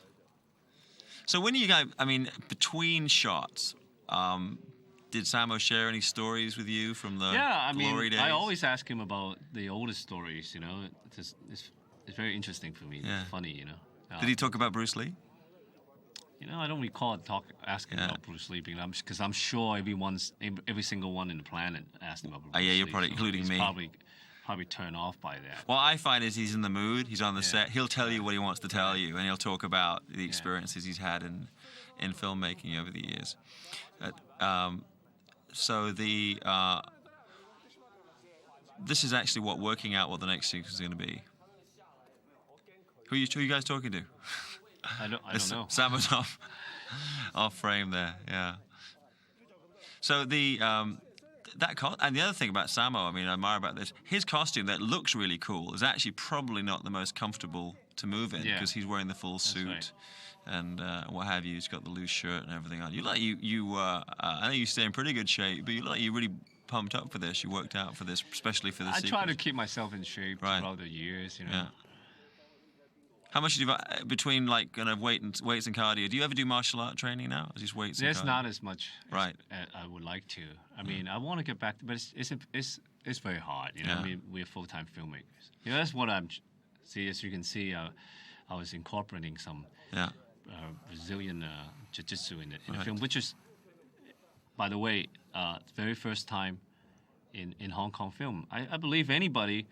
Speaker 8: So when you guys, I mean, between shots, did Sammo share any stories with you from the glory days?
Speaker 2: I always ask him about the older stories, you know. It's very interesting for me.
Speaker 8: Yeah.
Speaker 2: It's funny, you know.
Speaker 8: Did he talk about Bruce Lee?
Speaker 2: You know, I don't recall asking about Bruce Lee, because I'm sure every single one in the planet asked him about Bruce Lee.
Speaker 8: Yeah, you're probably, including me.
Speaker 2: Probably turned off by that.
Speaker 8: What I find is he's in the mood, he's on the set, he'll tell you what he wants to tell you, and he'll talk about the experiences he's had in filmmaking over the years. So this is actually working out what the next sequence is going to be. Who are you guys talking to?
Speaker 2: I don't know.
Speaker 8: Sammo's off frame there, yeah. So and the other thing about Sammo, I mean, I admire about this, his costume that looks really cool is actually probably not the most comfortable to move in, because he's wearing the full suit.
Speaker 2: Right.
Speaker 8: And what have you? He's got the loose shirt and everything on. I know you stay in pretty good shape, but you really pumped up for this. You worked out for this, especially for this.
Speaker 2: I try to keep myself in shape throughout the years, you know.
Speaker 8: Yeah. How much do you between like kind of weights and cardio? Do you ever do martial art training now? Or just weights?
Speaker 2: There's
Speaker 8: and cardio?
Speaker 2: not as much
Speaker 8: right.
Speaker 2: as I would like to. I mean, I want to get back to, but it's very hard. You know, I mean, we're full-time filmmakers. You know, that's what as you can see, I was incorporating some Brazilian jiu-jitsu in the film, which is, by the way, very first time in Hong Kong film. I believe anybody.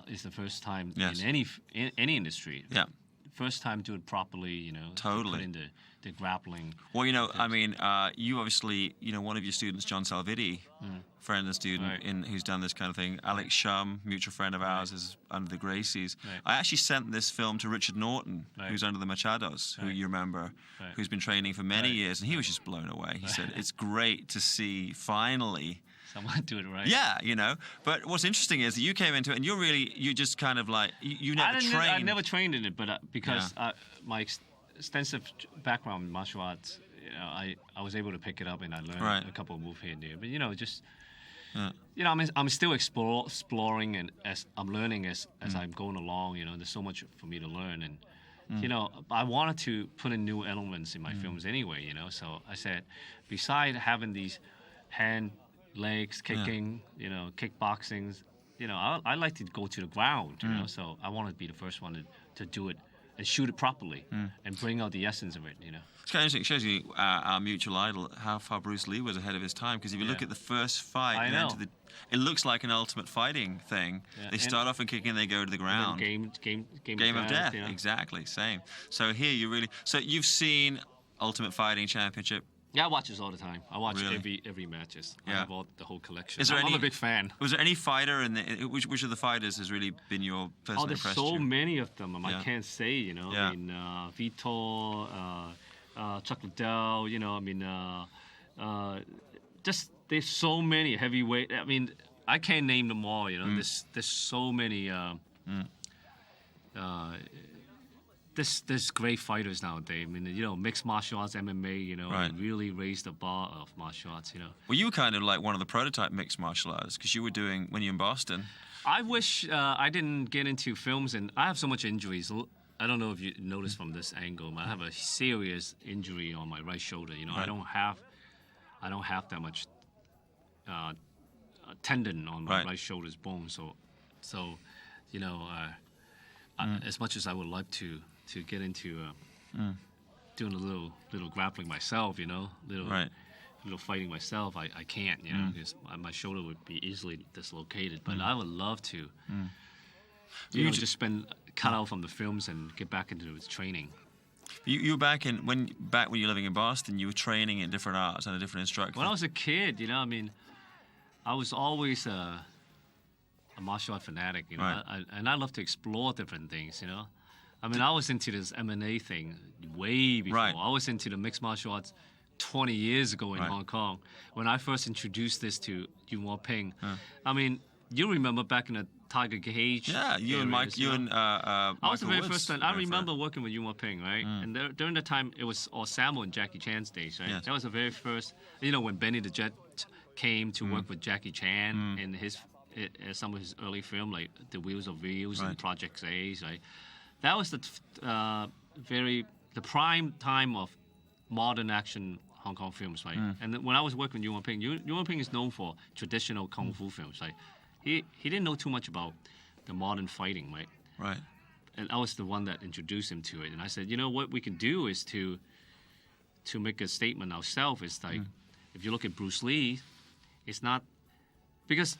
Speaker 2: Is the first time in any industry. Yeah. First time do it properly, you know.
Speaker 8: Totally.
Speaker 2: Put in the grappling.
Speaker 8: Well, you know, I mean, you obviously, you know, one of your students, John Salviti, friend and student who's done this kind of thing. Alex Shum, mutual friend of ours, is under the Gracies. Right. I actually sent this film to Richard Norton, who's under the Machados, who you remember, who's been training for many years, and he was just blown away. He said, it's great to see finally
Speaker 2: someone do it right.
Speaker 8: Yeah, you know. But what's interesting is that you came into it, and you just kind of like, you never trained.
Speaker 2: I never trained in it, but because my extensive background in martial arts, you know, I was able to pick it up, and I learned a couple of moves here and there. But, you know, just, you know, I'm still exploring, and as I'm learning as I'm going along, you know, there's so much for me to learn. And, you know, I wanted to put in new elements in my films anyway, you know. So I said, besides having these legs kicking, you know, kickboxing, you know, I like to go to the ground, you know, so I want to be the first one to do it and shoot it properly and bring out the essence of it, you know.
Speaker 8: It's kind of interesting. It shows you our mutual idol, how far Bruce Lee was ahead of his time, because if you look at the first fight, it looks like an ultimate fighting thing. Yeah. They start off in kicking, they go to the ground.
Speaker 2: Game
Speaker 8: of death, you know? Exactly, same. So here so you've seen Ultimate Fighting Championship.
Speaker 2: Yeah, I watch this all the time. I watch every matches. I have the whole collection.
Speaker 8: I'm
Speaker 2: a big fan.
Speaker 8: Was there any fighter which of the fighters has really been your personal impression?
Speaker 2: There's so many of them. I can't say, you know. I mean, Vitor, Chuck Liddell, you know. I mean, just there's so many heavyweight. I mean, I can't name them all. You know, there's so many. There's great fighters nowadays. I mean, you know, mixed martial arts, MMA, you know, really raised the bar of martial arts, you know.
Speaker 8: Well, you were kind of like one of the prototype mixed martial arts, because you were doing, when you were in Boston.
Speaker 2: I wish I didn't get into films, and I have so much injuries. I don't know if you noticed from this angle, but I have a serious injury on my right shoulder. You know, I don't have that much tendon on my right shoulder's bone. So, you know, as much as I would like to get into doing a little grappling myself, you know, little fighting myself, I can't, you know, because my shoulder would be easily dislocated. But I would love to, you know, just cut out from the films and get back into training.
Speaker 8: You were back when you were living in Boston, you were training in different arts and a different instructor.
Speaker 2: When I was a kid, you know, I mean, I was always a martial art fanatic, you know, and I love to explore different things, you know. I mean, I was into this M&A thing way before.
Speaker 8: Right.
Speaker 2: I was into the mixed martial arts 20 years ago in Hong Kong when I first introduced this to Yuen Ping. I mean, you remember back in the Tiger Cage?
Speaker 8: Yeah, you and Mike, you and
Speaker 2: I was the very
Speaker 8: Woods
Speaker 2: first time. I remember working with Yuen Ping, right? And during the time, it was all Sammo and Jackie Chan's days, right?
Speaker 8: Yes.
Speaker 2: That was the very first. You know, when Benny the Jet came to work with Jackie Chan in some of his early film, like The Wheels of Wheels and Project Ace, right? That was the prime time of modern action Hong Kong films, right? And then when I was working with Yuen Ping is known for traditional kung fu films, right? He didn't know too much about the modern fighting, right?
Speaker 8: Right.
Speaker 2: And I was the one that introduced him to it. And I said, you know, what we can do is to make a statement ourselves. It's like, if you look at Bruce Lee, it's not, because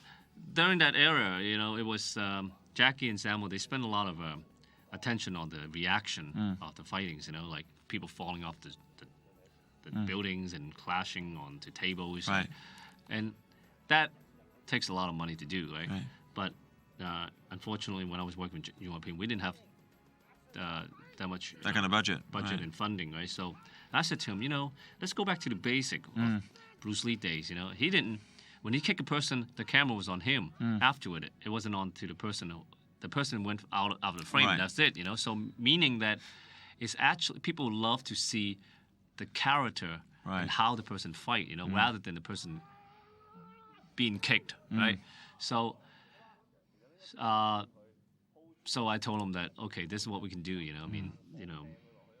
Speaker 2: during that era, you know, it was Jackie and Sammo, they spent a lot of attention on the reaction of the fightings, you know, like people falling off the buildings and clashing onto tables.
Speaker 8: Right.
Speaker 2: And that takes a lot of money to do, right? But unfortunately, when I was working with Yuen Ping, we didn't have that much
Speaker 8: kind of budget
Speaker 2: and funding, right? So I said to him, you know, let's go back to the basic of Bruce Lee days. You know, he didn't. When he kicked a person, the camera was on him. Afterward, it wasn't on to the person. The person went out of the frame.
Speaker 8: Right.
Speaker 2: That's it. You know, so meaning that it's actually people love to see the character and how the person fight. You know, rather than the person being kicked, right? So I told him that, okay, this is what we can do, you know. I mean, you know,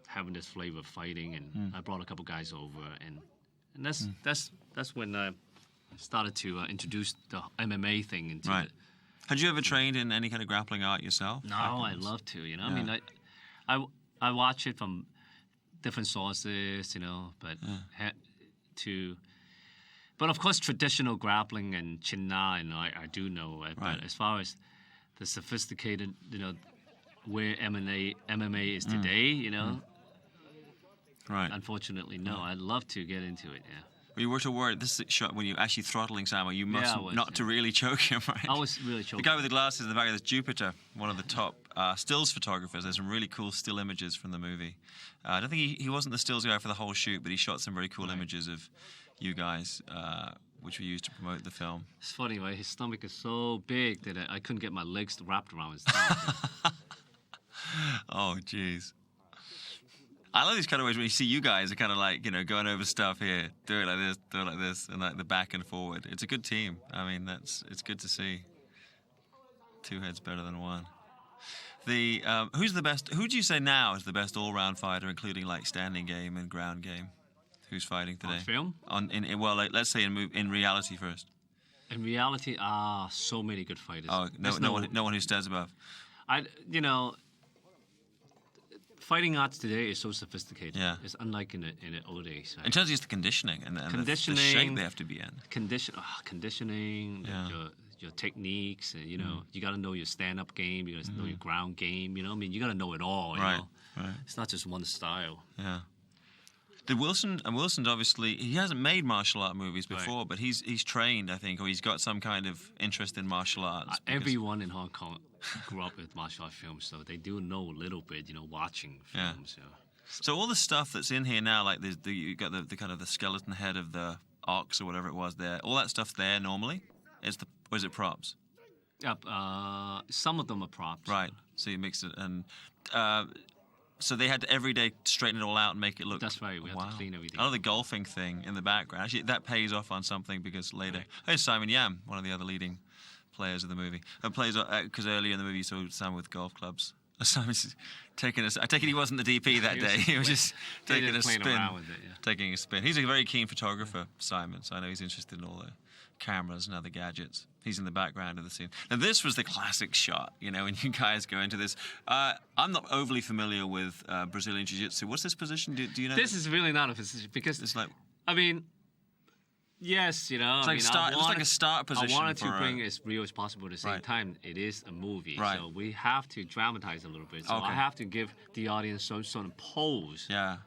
Speaker 2: having this flavor of fighting, and I brought a couple guys over, and that's when I started to introduce the MMA thing into it.
Speaker 8: Had you ever trained in any kind of grappling art yourself?
Speaker 2: No, I'd love to, you know. I mean, I watch it from different sources, you know, but But of course, traditional grappling and Chin Na, and I do know it. But as far as the sophisticated, you know, where MMA is today, you know, unfortunately, no. I'd love to get into it. Yeah.
Speaker 8: You were to worry this shot when you're actually throttling Sammo. You must to really choke him, right?
Speaker 2: I was really choking.
Speaker 8: The guy with the glasses in the back of this, Jupiter, one of the top stills photographers. There's some really cool still images from the movie. I don't think he wasn't the stills guy for the whole shoot, but he shot some very cool images of you guys, which we used to promote the film.
Speaker 2: It's funny, right? His stomach is so big that I couldn't get my legs wrapped around his stomach.
Speaker 8: Oh, jeez. I love these kind of ways when you see you guys are kind of like, you know, going over stuff here, do it like this, and like the back and forward. It's a good team. I mean, it's good to see. Two heads better than one. Who's the best? Who do you say now is the best all-round fighter, including like standing game and ground game? Who's fighting today?
Speaker 2: On film?
Speaker 8: Well, let's say in reality first.
Speaker 2: In reality, so many good fighters.
Speaker 8: Oh, no one who stands above.
Speaker 2: You know, fighting arts today is so sophisticated.
Speaker 8: Yeah.
Speaker 2: It's unlike in the old days. Right?
Speaker 8: In terms of just the conditioning and the shape they have to be in.
Speaker 2: Conditioning, your techniques, and you know, you got to know your stand-up game, you got to know your ground game. You know, I mean, you got to know it all. You know? Right. It's not just one style.
Speaker 8: Yeah. Did Wilson's obviously, he hasn't made martial art movies before, but he's trained, I think, or he's got some kind of interest in martial arts.
Speaker 2: Everyone in Hong Kong grew up with martial art films, so they do know a little bit, you know, watching films. Yeah.
Speaker 8: So all the stuff that's in here now, like you got the kind of the skeleton head of the ox or whatever it was there, all that stuff's there normally? Or is it props?
Speaker 2: Yeah, some of them are props.
Speaker 8: Right, so you mix it, and so they had to every day straighten it all out and make it look...
Speaker 2: That's right, we had to clean everything.
Speaker 8: I know the golfing thing in the background. Actually, that pays off on something because later... Hey, Simon Yam, one of the other leading players of the movie. Because earlier in the movie you saw Simon with golf clubs. Simon's taking a... I take it he wasn't the DP that day. He was just taking a spin. Taking a spin. He's a very keen photographer, Simon, so I know he's interested in all the cameras and other gadgets. He's in the background of the scene. Now, this was the classic shot, you know, when you guys go into this. I'm not overly familiar with Brazilian Jiu-Jitsu. What's this position? Do you know?
Speaker 2: This is really not a position because it's like... I mean, yes, you know.
Speaker 8: It's like a start position.
Speaker 2: I wanted to bring as real as possible at the same time. It is a movie, so we have to dramatize a little bit. So I have to give the audience some sort of pose.
Speaker 8: Yeah.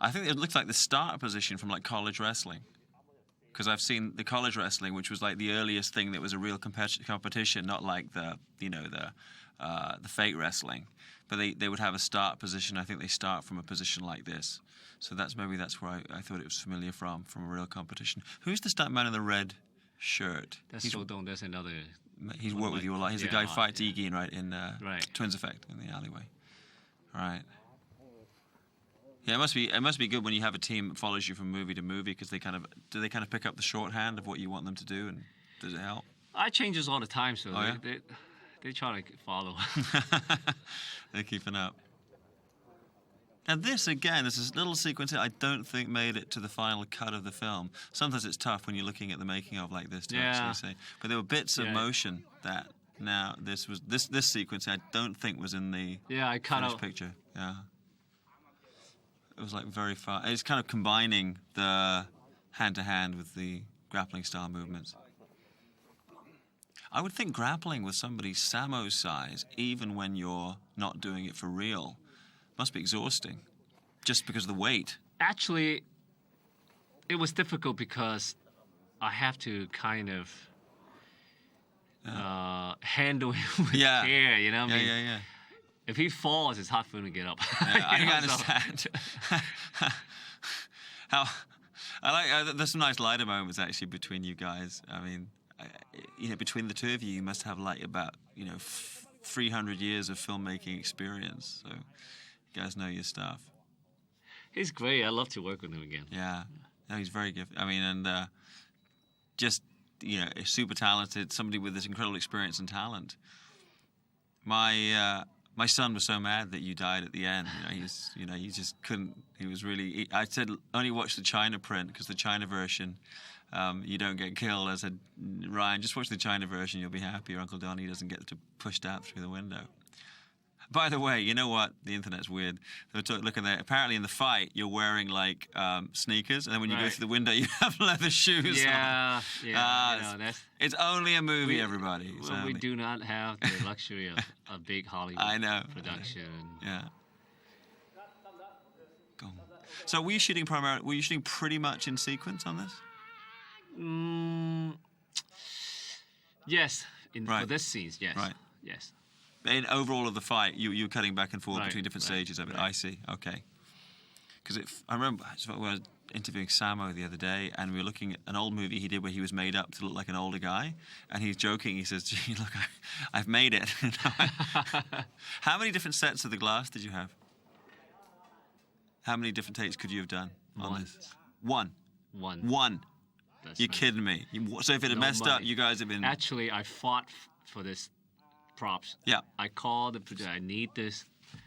Speaker 8: I think it looks like the start position from like college wrestling. because I've seen the college wrestling, which was like the earliest thing that was a real competition, not like the fake wrestling. But they would have a start position. I think they start from a position like this. So that's where I thought it was familiar from a real competition. Who's the stuntman in the red shirt?
Speaker 2: That's Sodong. That's another.
Speaker 8: He's worked with you a lot. He's the guy who fights Egin, right, in Twins Effect in the alleyway. Right. Yeah, it must be good when you have a team that follows you from movie to movie, because they kind of pick up the shorthand of what you want them to do, and does it help?
Speaker 2: I changes all the time, so they try to follow.
Speaker 8: They're keeping up. Now this is a little sequence here I don't think made it to the final cut of the film. Sometimes it's tough when you're looking at the making of like this to actually say. But there were bits of motion that this sequence I don't think was in the finished picture. Yeah. It was like very far. It's kind of combining the hand-to-hand with the grappling style movements. I would think grappling with somebody Sammo's size, even when you're not doing it for real, must be exhausting, just because of the weight.
Speaker 2: Actually, it was difficult because I have to kind of handle him with care, you know what I mean?
Speaker 8: Yeah.
Speaker 2: If he falls, it's hard for him to get up.
Speaker 8: I understand. There's some nice lighter moments actually between you guys. I mean, between the two of you, you must have like about 300 years of filmmaking experience. So you guys know your stuff.
Speaker 2: He's great. I love to work with him again.
Speaker 8: Yeah, no, he's very gifted. I mean, and just super talented. Somebody with this incredible experience and talent. My son was so mad that you died at the end. He just couldn't. He was really. I said only watch the China print, because the China version, you don't get killed. I said, Ryan, just watch the China version. You'll be happy. Your Uncle Donnie doesn't get pushed out through the window. By the way, you know what? The internet's weird. Look at that. Apparently, in the fight, you're wearing like sneakers, and then when you go through the window, you have leather shoes.
Speaker 2: Yeah.
Speaker 8: It's only a movie, everybody.
Speaker 2: We do not have the luxury of a big Hollywood production.
Speaker 8: Yeah. Go on. So were you shooting pretty much in sequence on this?
Speaker 2: Yes. For this scene, yes.
Speaker 8: Right.
Speaker 2: Yes.
Speaker 8: In overall of the fight, you were cutting back and forth between different stages of it. I see. Okay. Because I remember when I was interviewing Sammo the other day, and we were looking at an old movie he did where he was made up to look like an older guy, and he's joking. He says, "Gee, look, I've made it." How many different sets of the glass did you have? How many different takes could you have done on this? One. You're kidding me. So if it had messed up, you guys have been...
Speaker 2: Actually, I fought for this props.
Speaker 8: Yeah.
Speaker 2: I called the producer. I need this.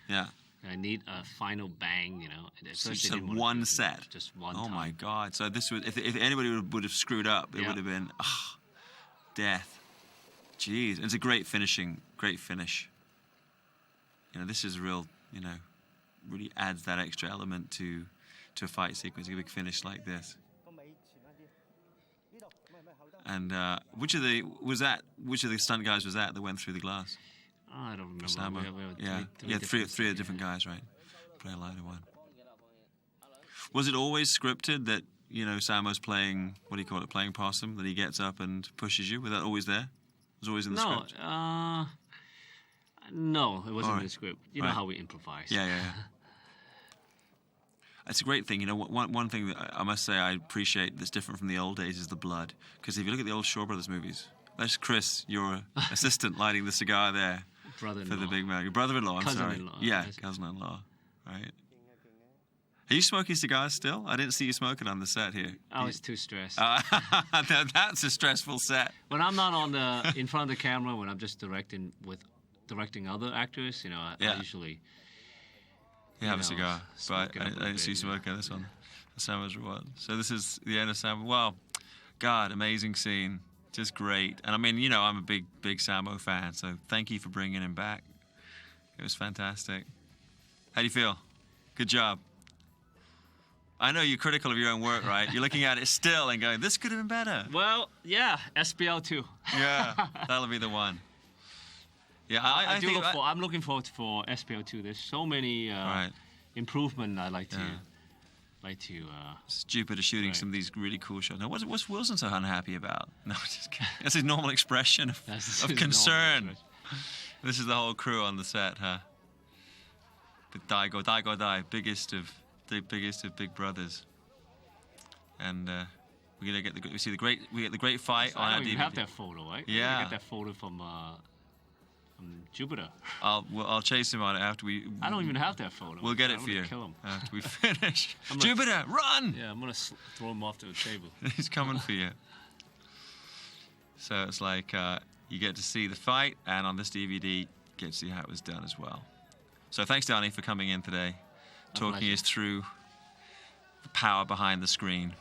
Speaker 8: Yeah.
Speaker 2: I need a final bang,
Speaker 8: So you said one set.
Speaker 2: Just one.
Speaker 8: Oh my God! So this was if anybody would have screwed up, it would have been death. Jeez, it's a great finish. This is real. Really adds that extra element to a fight sequence. A big finish like this. And which of the stunt guys was that went through the glass?
Speaker 2: I don't remember.
Speaker 8: Sammo. Three different guys, right? Probably a lighter one. Was it always scripted that Sammo's playing playing possum, that he gets up and pushes you? Was that always there? It was always in the script.
Speaker 2: No, it wasn't in the script. You know how we improvise.
Speaker 8: Yeah. It's a great thing. One thing that I must say I appreciate that's different from the old days is the blood. Because if you look at the old Shaw Brothers movies, there's Chris, your assistant, lighting the cigar there for the big man. Your brother-in-law, I'm sorry.
Speaker 2: Cousin-in-law.
Speaker 8: Yeah, cousin-in-law, right? Are you smoking cigars still? I didn't see you smoking on the set here.
Speaker 2: I was too stressed.
Speaker 8: That's a stressful set.
Speaker 2: When I'm not in front of the camera, when I'm just directing other actors, I usually...
Speaker 8: You have a cigar, but I didn't see you smoking this one. Sammo's Reward. So this is the end of Sammo. Wow, God, amazing scene. Just great. And I mean, I'm a big Sammo fan, so thank you for bringing him back. It was fantastic. How do you feel? Good job. I know you're critical of your own work, right? You're looking at it still and going, this could have been better.
Speaker 2: Well, yeah, SPL 2.
Speaker 8: Yeah, that'll be the one. Yeah,
Speaker 2: I'm looking forward for SPL 2. There's so many improvements I like to
Speaker 9: like to.
Speaker 8: It's Jupiter shooting some of these really cool shots. Now, what's Wilson so unhappy about? No, just kidding. That's his normal expression of concern. This is the whole crew on the set, huh? With Daigo, biggest of big brothers. And we get the great fight on our DVD.
Speaker 9: You have that photo, right?
Speaker 8: Yeah.
Speaker 9: You get that photo from Jupiter.
Speaker 8: I'll chase him on it after we.
Speaker 9: I don't even have that photo.
Speaker 8: We'll get it for you.
Speaker 9: Kill him
Speaker 8: after we finish. Jupiter, run!
Speaker 9: Yeah, I'm gonna throw him off the table.
Speaker 8: He's coming for you. So it's like you get to see the fight, and on this DVD, you get to see how it was done as well. So thanks, Donnie, for coming in today, talking us through the power behind the screen.